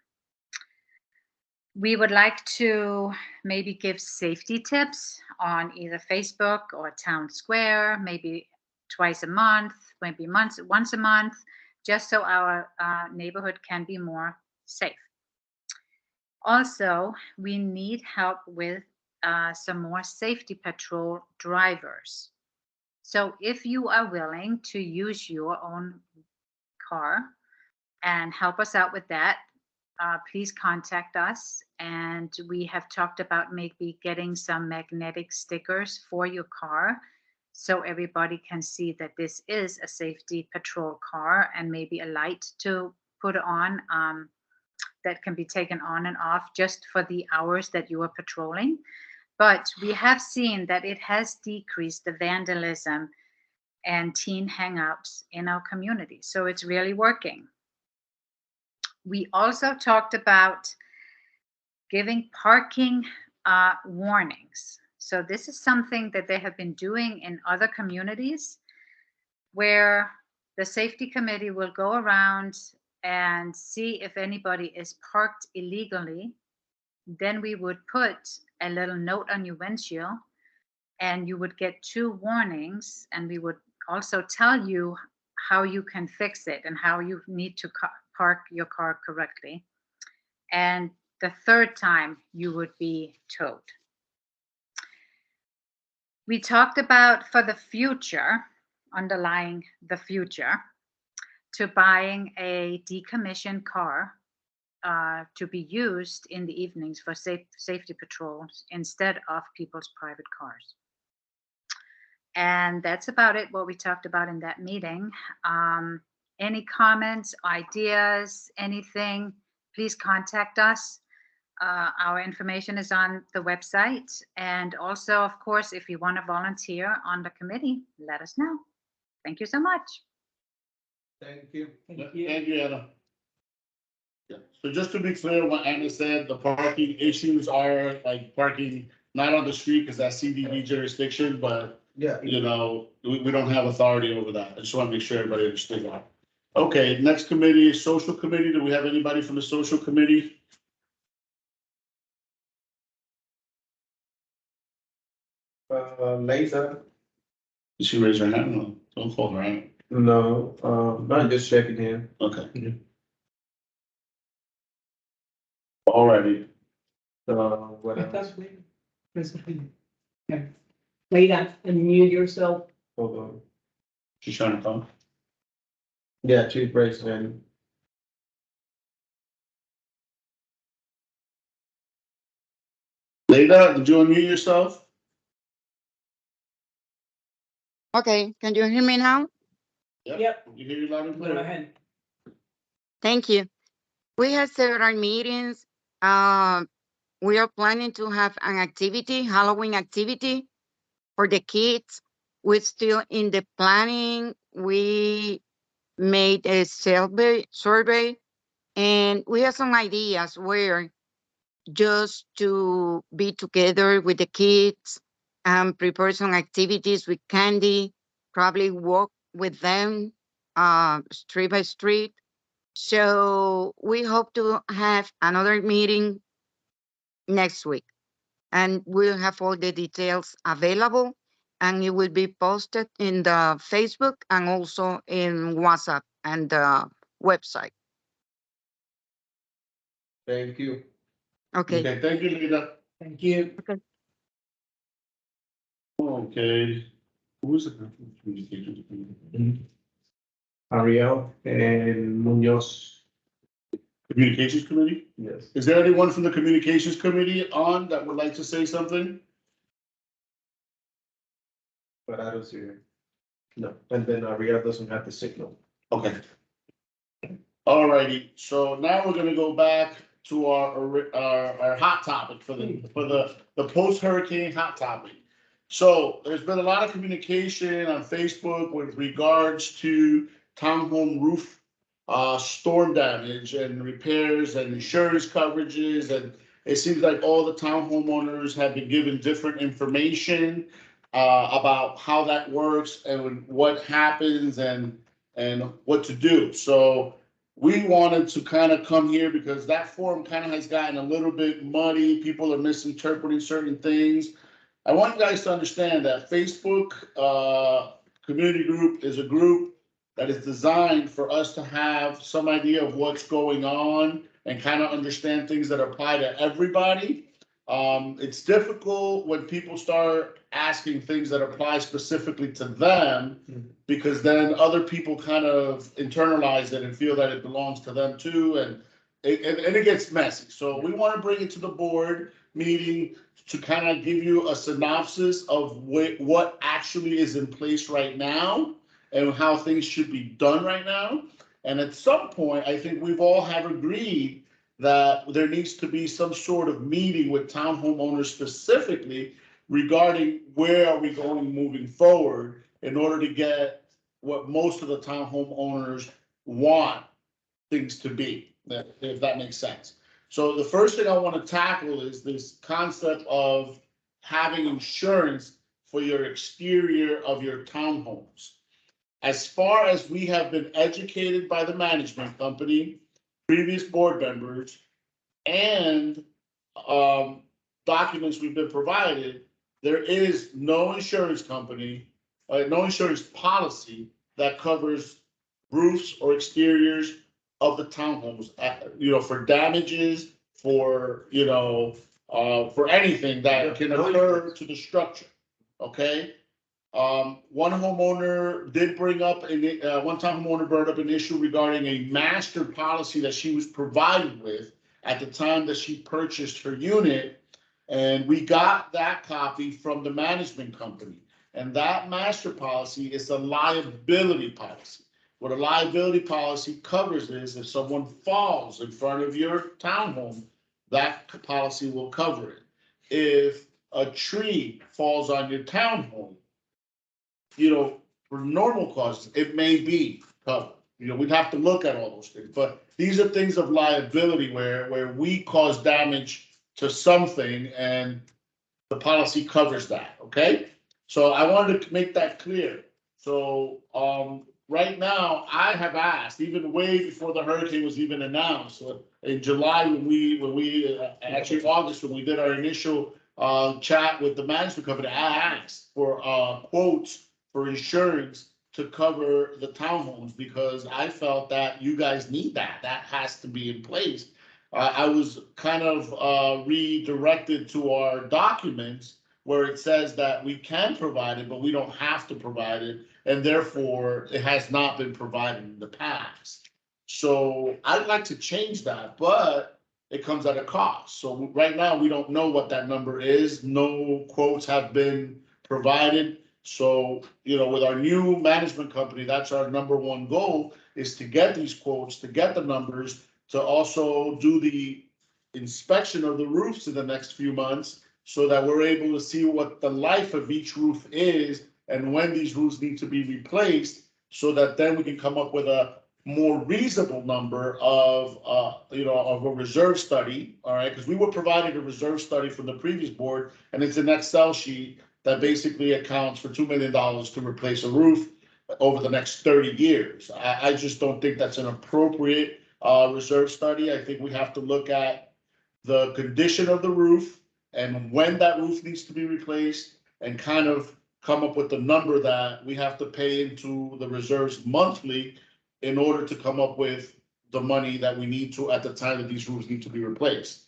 We would like to maybe give safety tips on either Facebook or Town Square, maybe twice a month, maybe once a month, just so our neighborhood can be more safe. Also, we need help with some more safety patrol drivers. So if you are willing to use your own car and help us out with that, please contact us. And we have talked about maybe getting some magnetic stickers for your car so everybody can see that this is a safety patrol car, and maybe a light to put on that can be taken on and off just for the hours that you are patrolling. But we have seen that it has decreased the vandalism and teen hangouts in our community. So it's really working. We also talked about giving parking warnings. So this is something that they have been doing in other communities, where the safety committee will go around and see if anybody is parked illegally. Then we would put a little note on your windshield, and you would get 2 warnings, and we would also tell you how you can fix it and how you need to park your car correctly. And the 3rd time you would be towed. We talked about, for the future, underlying the future, to buying a decommissioned car to be used in the evenings for safety patrols instead of people's private cars. And that's about it, what we talked about in that meeting. Any comments, ideas, anything, please contact us. Our information is on the website. And also, of course, if you want to volunteer on the committee, let us know. Thank you so much. Thank you. Thank you, Anna. Yeah. So just to be clear, what Anna said, the parking issues are like parking not on the street because that's CDD jurisdiction, but Yeah. we don't have authority over that. I just want to make sure everybody understands that. Okay, next committee is social committee. Do we have anybody from the social committee? Lisa? Did she raise her hand? No, don't call her out. No, I'm just checking in. Okay. Alrighty. What else? Lisa, unmute yourself. Hold on. She's trying to come. Yeah, she's raising hand. Leda, did you unmute yourself? Okay, can you hear me now? Yep. You hear you loud and Go clear. ahead. Thank you. We had several meetings. We are planning to have an activity, Halloween activity for the kids. We're still in the planning. We made a survey, and we have some ideas where just to be together with the kids and prepare some activities with candy, probably walk with them street by street. So we hope to have another meeting next week, and we'll have all the details available, and it will be posted in the Facebook and also in WhatsApp and the website. Thank you. Okay. Okay, thank you, Leda. Thank you. Okay. Who's the communications? Ariel and Munoz. Communications committee? Yes. Is there anyone from the communications committee on that would like to say something? But I don't see her. No, and then Ariel doesn't have the signal. Okay. Alrighty, so now we're gonna go back to our hot topic for the post-hurricane hot topic. So there's been a lot of communication on Facebook with regards to townhome roof storm damage and repairs and insurance coverages, and it seems like all the townhome owners have been given different information about how that works and what happens and what to do. So we wanted to kind of come here because that forum kind of has gotten a little bit muddy. People are misinterpreting certain things. I want you guys to understand that Facebook community group is a group that is designed for us to have some idea of what's going on and kind of understand things that apply to everybody. It's difficult when people start asking things that apply specifically to them, because then other people kind of internalize it and feel that it belongs to them too, and it gets messy. So we want to bring it to the board meeting to kind of give you a synopsis of what actually is in place right now and how things should be done right now. And at some point, I think we've all have agreed that there needs to be some sort of meeting with townhome owners specifically regarding where are we going moving forward in order to get what most of the townhome owners want things to be, if that makes sense. So the first thing I want to tackle is this concept of having insurance for your exterior of your townhomes. As far as we have been educated by the management company, previous board members, and documents we've been provided, there is no insurance company, no insurance policy that covers roofs or exteriors of the townhomes, for damages, for anything that can occur to the structure. Okay. One homeowner did bring up one homeowner brought up an issue regarding a master policy that she was provided with at the time that she purchased her unit, and we got that copy from the management company. And that master policy is a liability policy. What a liability policy covers is if someone falls in front of your townhome, that policy will cover it. If a tree falls on your townhome, for normal causes, it may be covered. We'd have to look at all those things, but these are things of liability where we cause damage to something and the policy covers that, okay? So I wanted to make that clear. So, right now, I have asked, even way before the hurricane was even announced, in July actually August, when we did our initial chat with the management company, I asked for quotes for insurance to cover the townhomes because I felt that you guys need that. That has to be in place. I was kind of redirected to our documents where it says that we can provide it, but we don't have to provide it, and therefore it has not been provided in the past. So I'd like to change that, but it comes at a cost. So right now, we don't know what that number is. No quotes have been provided. So, with our new management company, that's our number one goal, is to get these quotes, to get the numbers, to also do the inspection of the roofs in the next few months, so that we're able to see what the life of each roof is and when these roofs need to be replaced, so that then we can come up with a more reasonable number of a reserve study, all right? Because we were provided a reserve study from the previous board, and it's an Excel sheet that basically accounts for $2 million to replace a roof over the next 30 years. I just don't think that's an appropriate reserve study. I think we have to look at the condition of the roof and when that roof needs to be replaced, and kind of come up with the number that we have to pay into the reserves monthly in order to come up with the money that we need to at the time that these roofs need to be replaced.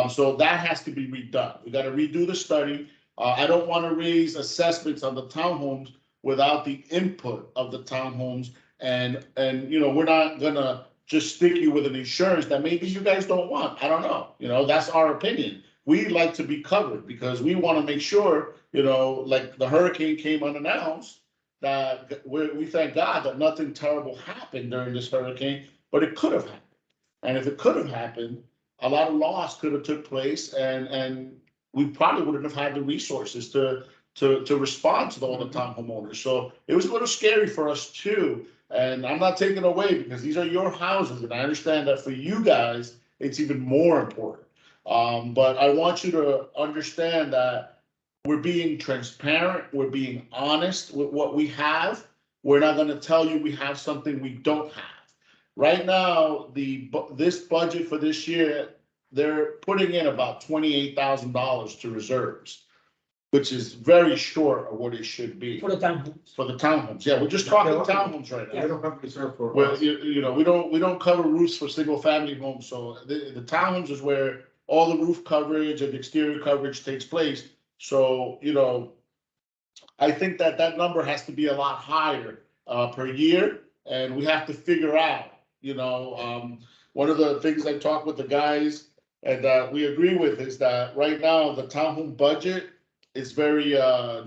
So that has to be redone. We got to redo the study. I don't want to raise assessments on the townhomes without the input of the townhomes, and we're not gonna just stick you with an insurance that maybe you guys don't want. I don't know. That's our opinion. We like to be covered because we want to make sure, like the hurricane came unannounced, that we thank God that nothing terrible happened during this hurricane, but it could have happened. And if it could have happened, a lot of loss could have took place, and we probably wouldn't have had the resources to respond to all the townhome owners. So it was a little scary for us too. And I'm not taking away, because these are your houses, and I understand that for you guys, it's even more important. But I want you to understand that we're being transparent, we're being honest with what we have. We're not gonna tell you we have something we don't have. Right now, this budget for this year, they're putting in about $28,000 to reserves, which is very short of what it should be. For the townhomes. For the townhomes, yeah, we're just talking townhomes right We now. don't have reserve for. Well, we don't cover roofs for single family homes, so the townhomes is where all the roof coverage and exterior coverage takes place. So, I think that number has to be a lot higher per year, and we have to figure out, one of the things I talked with the guys and we agree with is that right now the townhome budget is very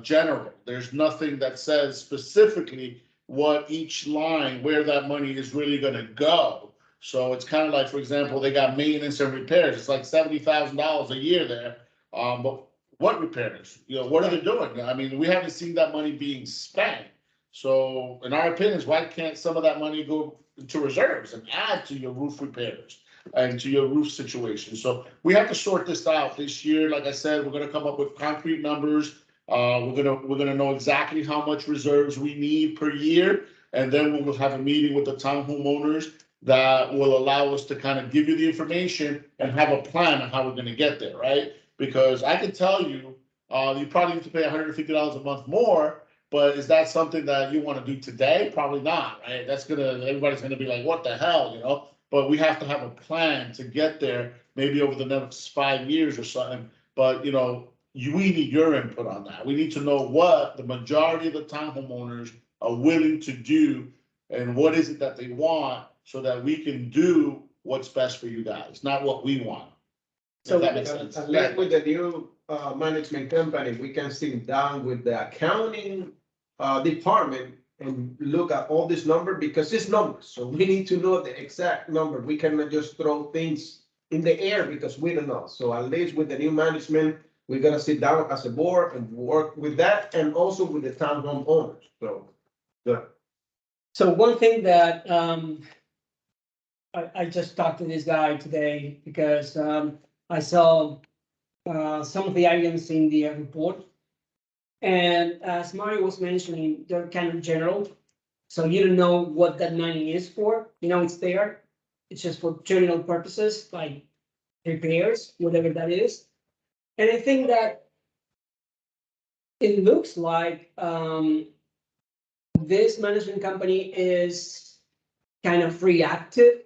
general. There's nothing that says specifically what each line, where that money is really gonna go. So it's kind of like, for example, they got maintenance and repairs. It's like $70,000 a year there. But what repairs? What are they doing? I mean, we haven't seen that money being spent. So in our opinions, why can't some of that money go to reserves and add to your roof repairs and to your roof situation? So we have to sort this out this year. Like I said, we're gonna come up with concrete numbers. We're gonna know exactly how much reserves we need per year, and then we will have a meeting with the townhome owners that will allow us to kind of give you the information and have a plan on how we're gonna get there, right? Because I can tell you, you probably need to pay $150 a month more, but is that something that you want to do today? Probably not, right? Everybody's gonna be like, what the hell, But we have to have a plan to get there, maybe over the next 5 years or something. But, we need your input on that. We need to know what the majority of the townhome owners are willing to do and what is it that they want, so that we can do what's best for you guys, not what we want. So If that makes sense. Unless with the new management company, we can sit down with the accounting department and look at all this number, because it's numbers. So we need to know the exact number. We cannot just throw things in the air because we don't know. So at least with the new management, we're gonna sit down as a board and work with that, and also with the townhome owners. So, good. So one thing that I just talked to this guy today because I saw some of the items in the report. And as Mario was mentioning, they're kind of general. So you don't know what that money is for. It's there. It's just for general purposes, like repairs, whatever that is. And I think that it looks like this management company is kind of reactive.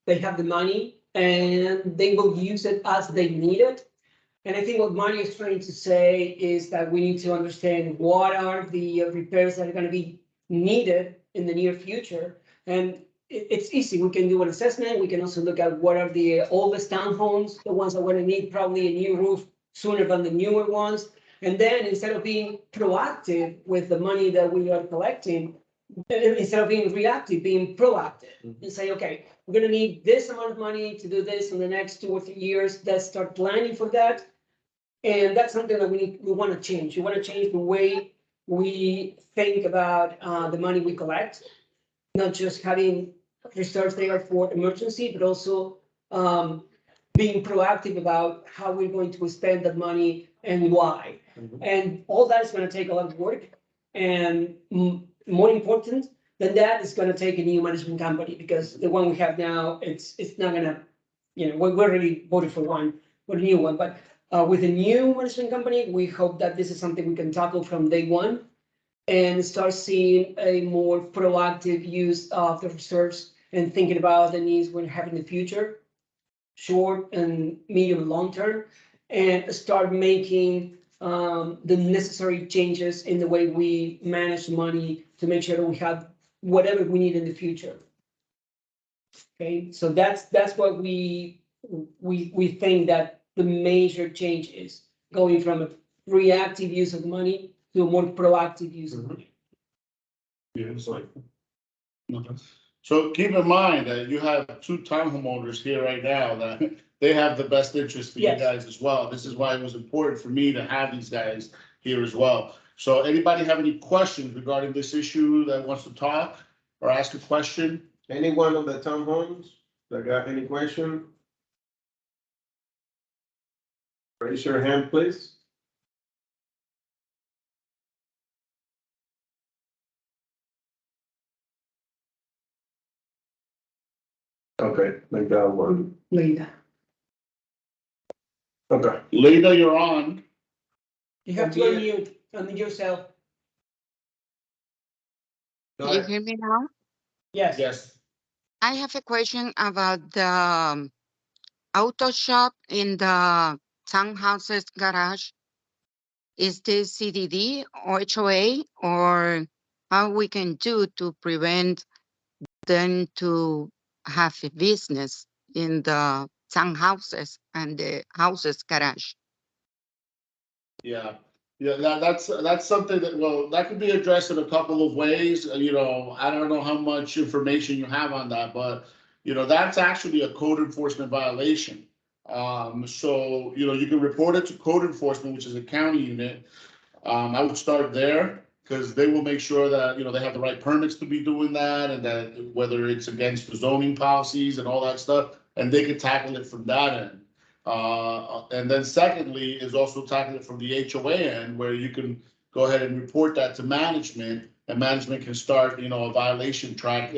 They have the money and they will use it as they need it. And I think what Mario is trying to say is that we need to understand what are the repairs that are gonna be needed in the near future. And it's easy, we can do an assessment, we can also look at what are the oldest townhomes, the ones that are gonna need probably a new roof sooner than the newer ones. And then instead of being proactive with the money that we are collecting, instead of being reactive, being proactive and say, okay, we're gonna need this amount of money to do this in the next 2 or 3 years. Let's start planning for that. And that's something that we want to change. We want to change the way we think about the money we collect, not just having reserves there for emergency, but also being proactive about how we're going to spend that money and why. And all that is going to take a lot of work. And more important than that, it's going to take a new management company, because the one we have now, it's not going to, we already voted for a new one, but with a new management company, we hope that this is something we can tackle from day one and start seeing a more proactive use of the reserves and thinking about the needs we have in the future, short and medium and long term, and start making the necessary changes in the way we manage money to make sure that we have whatever we need in the future. Okay, so that's what we think that the major change is, going from a reactive use of money to a more proactive use of money. Yeah, it's like. So keep in mind that you have 2 townhome owners here right now that they have the best interest for you Yes. guys as well. This is why it was important for me to have these guys here as well. So anybody have any questions regarding this issue that wants to talk or ask a question? Anyone on the townhomes that got any question? Raise your hand, please. Okay, I got one. Linda, Okay. Leda, you're on. you have to unmute yourself. Can you hear me now? Yes. Yes. I have a question about the auto shop in the townhouses garage. Is this CDD or HOA, or how we can do to prevent them to have a business in the townhouses and the houses garage? Yeah, that's something that, well, that could be addressed in a couple of ways. I don't know how much information you have on that, but, that's actually a code enforcement violation. So, you can report it to code enforcement, which is a county unit. I would start there, because they will make sure that, they have the right permits to be doing that, and that whether it's against the zoning policies and all that stuff, and they can tackle it from that end. And then secondly is also tackling it from the HOA end, where you can go ahead and report that to management, and management can start, a violation track,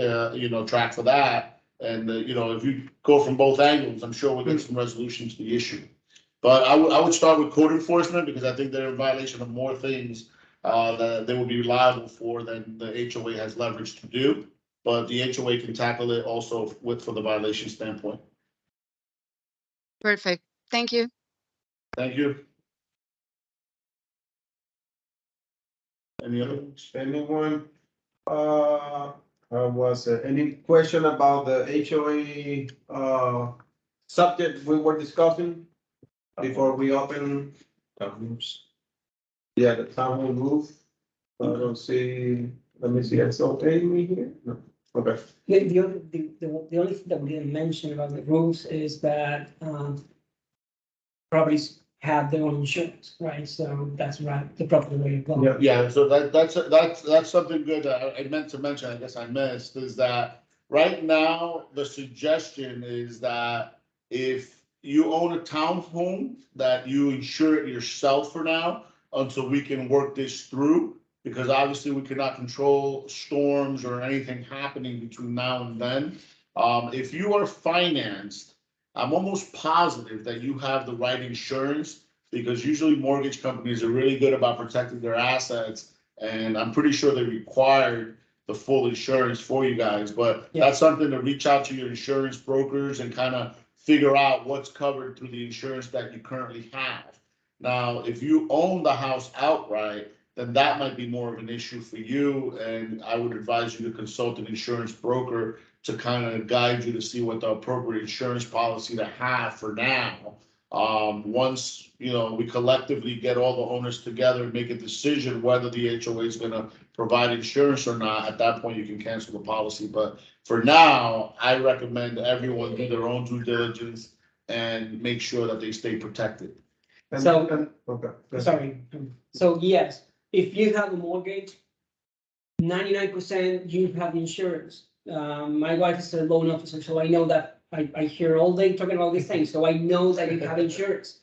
track for that. And, if you go from both angles, I'm sure we'll get some resolution to the issue. But I would start with code enforcement, because I think they're in violation of more things that they will be liable for than the HOA has leverage to do. But the HOA can tackle it also for the violation standpoint. Perfect. Thank you. Thank you. Any other? Anyone? Was there any question about the HOA subject we were discussing before we open? Yeah, the townhome roof. I don't see, let me see, I saw Amy here. No. Okay. The only thing that we didn't mention about the roofs is that properties have their own insurance, right? So that's right, the proper way to go. Yeah. Yeah, so that's something good that I meant to mention, I guess I missed, is that right now, the suggestion is that if you own a townhome, that you insure it yourself for now, until we can work this through, because obviously we cannot control storms or anything happening between now and then. If you are financed, I'm almost positive that you have the right insurance, because usually mortgage companies are really good about protecting their assets. And I'm pretty sure they required the full insurance for you guys, but Yeah. that's something to reach out to your insurance brokers and kind of figure out what's covered through the insurance that you currently have. Now, if you own the house outright, then that might be more of an issue for you, and I would advise you to consult an insurance broker to kind of guide you to see what the appropriate insurance policy to have for now. Once, you know, we collectively get all the owners together and make a decision whether the HOA is gonna provide insurance or not, at that point you can cancel the policy. But for now, I recommend everyone do their own due diligence and make sure that they stay protected. And- So- and- okay, go ahead. Sorry. So yes, if you have a mortgage, 99% you have insurance. My wife is a loan officer, so I know that I hear all day talking about these things, so I know that you have insurance.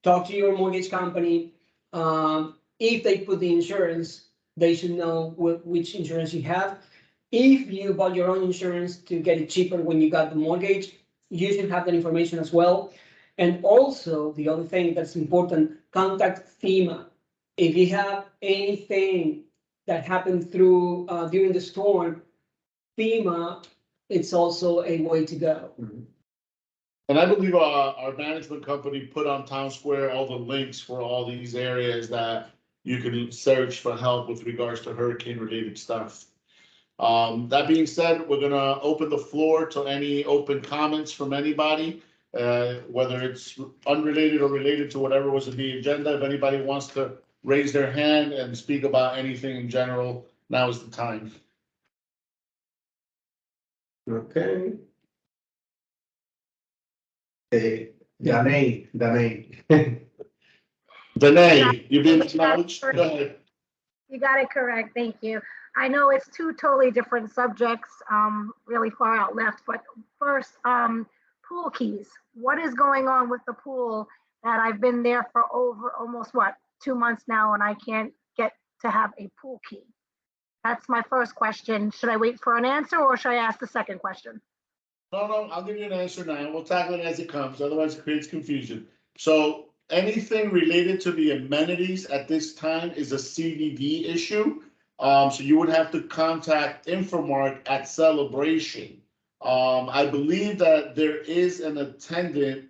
Talk to your mortgage company. If they put the insurance, they should know which insurance you have. If you bought your own insurance to get it cheaper when you got the mortgage, you should have that information as well. And also, the other thing that's important, contact FEMA. If you have anything that happened through, during the storm, FEMA, it's also a way to go. And I believe our management company put on Town Square all the links for all these areas that you can search for help with regards to hurricane related stuff. That being said, we're gonna open the floor to any open comments from anybody, whether it's unrelated or related to whatever was in the agenda. If anybody wants to raise their hand and speak about anything in general, now is the time. Okay. Danae. Danae, you being acknowledged? Go ahead. You got it correct. Thank you. I know it's two totally different subjects, really far out left, but first, pool keys. What is going on with the pool that I've been there for over almost 2 months now, and I can't get to have a pool key? That's my first question. Should I wait for an answer or should I ask the second question? No, I'll give you an answer now. We'll tackle it as it comes, otherwise it creates confusion. So anything related to the amenities at this time is a CDD issue. So you would have to contact Infomark at Celebration. I believe that there is an attendant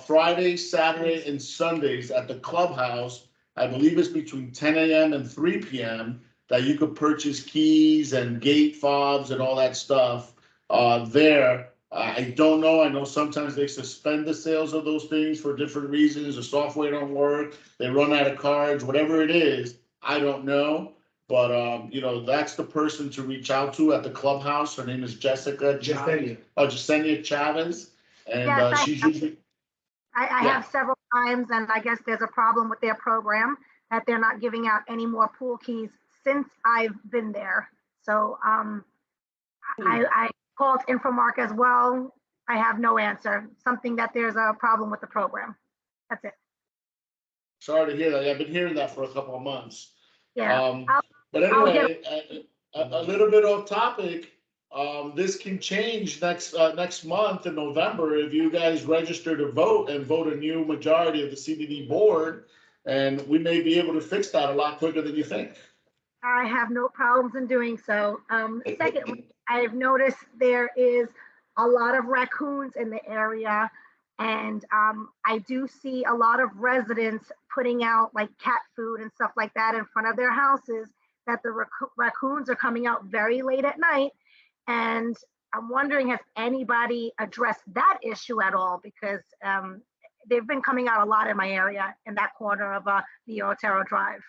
Friday, Saturday, and Sundays at the clubhouse. I believe it's between 10 a.m. and 3 p.m. that you could purchase keys and gate fobs and all that stuff there. I don't know. I know sometimes they suspend the sales of those things for different reasons. The software don't work. They run out of cards, whatever it is. I don't know. But, you know, that's the person to reach out to at the clubhouse. Her name is Jessica. Jasenia Chavez. And Yes, she's usually. I Yeah. have several times, and I guess there's a problem with their program that they're not giving out any more pool keys since I've been there. So I called Infomark as well. I have no answer. Something that there's a problem with the program. That's it. Sorry to hear that. I've been hearing that for a couple of months. Yeah. But anyway, a little bit off topic. This can change next month in November if you guys register to vote and vote a new majority of the CBD board, and we may be able to fix that a lot quicker than you think. I have no problems in doing so. Secondly, I've noticed there is a lot of raccoons in the area, and I do see a lot of residents putting out like cat food and stuff like that in front of their houses, that the raccoons are coming out very late at night. And I'm wondering, has anybody addressed that issue at all? Because they've been coming out a lot in my area in that corner of the Otero Drive.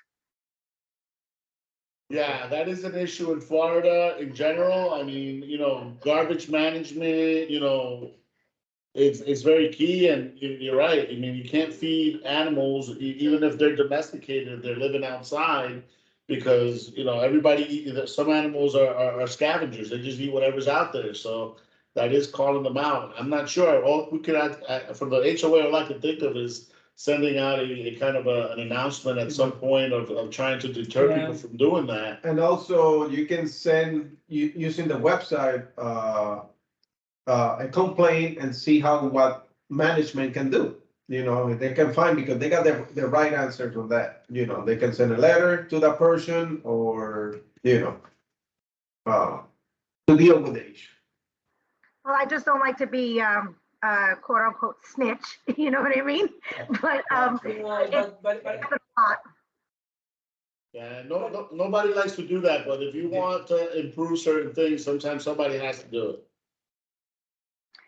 Yeah, that is an issue in Florida in general. I mean, you know, garbage management, you know, it's very key, and you're right. I mean, you can't feed animals, even if they're domesticated, if they're living outside, because, you know, some animals are scavengers. They just eat whatever's out there. So that is calling them out. I'm not sure. All we could add from the HOA, all I can think of is sending out a kind of an announcement at some point of trying to deter people from doing that. And also you can send, using the website, a complaint and see what management can do. You know, they can find, because they got the right answers on that. You know, they can send a letter to that person, or, you know, to deal with the issue. Well, I just don't like to be quote unquote snitch, you know what I mean? But, But Yeah, nobody likes to do that, but if you want to improve certain things, sometimes somebody has to do it.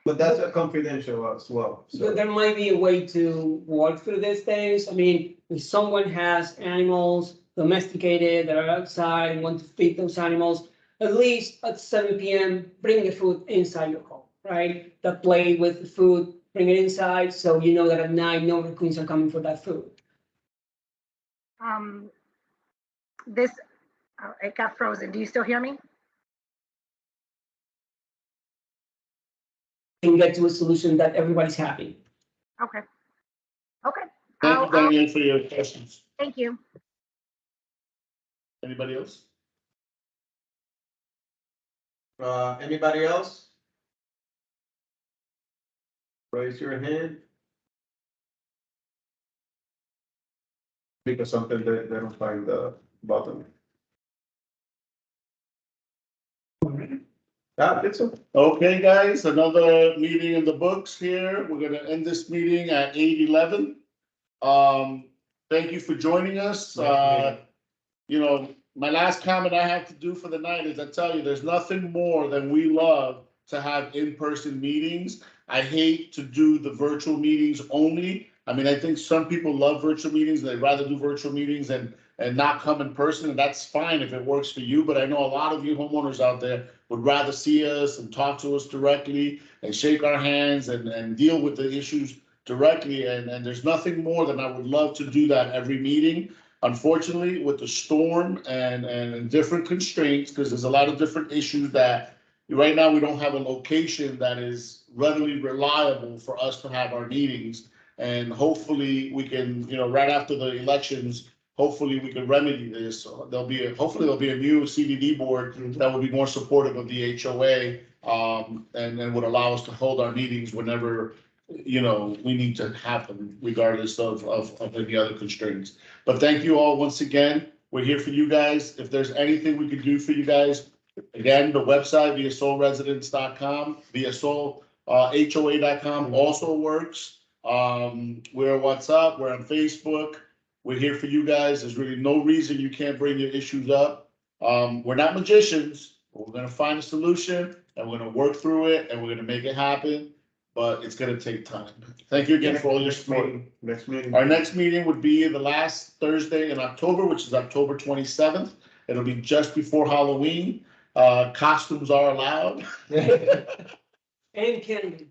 But that's a confidential as well, so. there might be a way to work through these things. I mean, if someone has animals domesticated that are outside and want to feed those animals, at least at 7 p.m., bring the food inside your home, right? The plate with the food, bring it inside, so you know that at night, no raccoons are coming for that food. This, oh, it got frozen. Do you still hear me? And get to a solution that everybody's happy. Okay. Okay. Thank you, I'll- Diane, for your questions. Thank you. Anybody else? Anybody else? Raise your hand. Because something they don't find the button. It's a. Okay, guys, another meeting in the books here. We're gonna end this meeting at 8:11. Thank you for joining us. You know, my last comment I have to do for the night is I tell you, there's nothing more than we love to have in-person meetings. I hate to do the virtual meetings only. I mean, I think some people love virtual meetings. They'd rather do virtual meetings and not come in person, and that's fine if it works for you. But I know a lot of you homeowners out there would rather see us and talk to us directly and shake our hands and deal with the issues directly. And there's nothing more than I would love to do that every meeting. Unfortunately, with the storm and different constraints, because there's a lot of different issues that right now we don't have a location that is readily reliable for us to have our meetings. And hopefully we can, you know, right after the elections, hopefully we can remedy this. Hopefully there'll be a new CDD board that will be more supportive of the HOA, and would allow us to hold our meetings whenever, you know, we need to have them, regardless of any other constraints. But thank you all once again. We're here for you guys. If there's anything we could do for you guys, again, the website viasolresidence.com, viasol.hoa.com also works. We're on WhatsApp, we're on Facebook. We're here for you guys. There's really no reason you can't bring your issues up. We're not magicians, but we're gonna find a solution and we're gonna work through it and we're gonna make it happen. But it's gonna take time. Thank you again for all your support. Next meeting. Our next meeting would be the last Thursday in October, which is October 27th. It'll be just before Halloween. Costumes are allowed. And candy.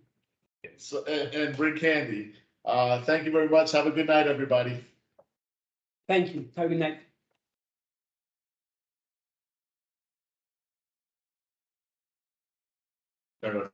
So, and bring candy. Thank you very much. Have a good night, everybody. Thank you. Have a good night.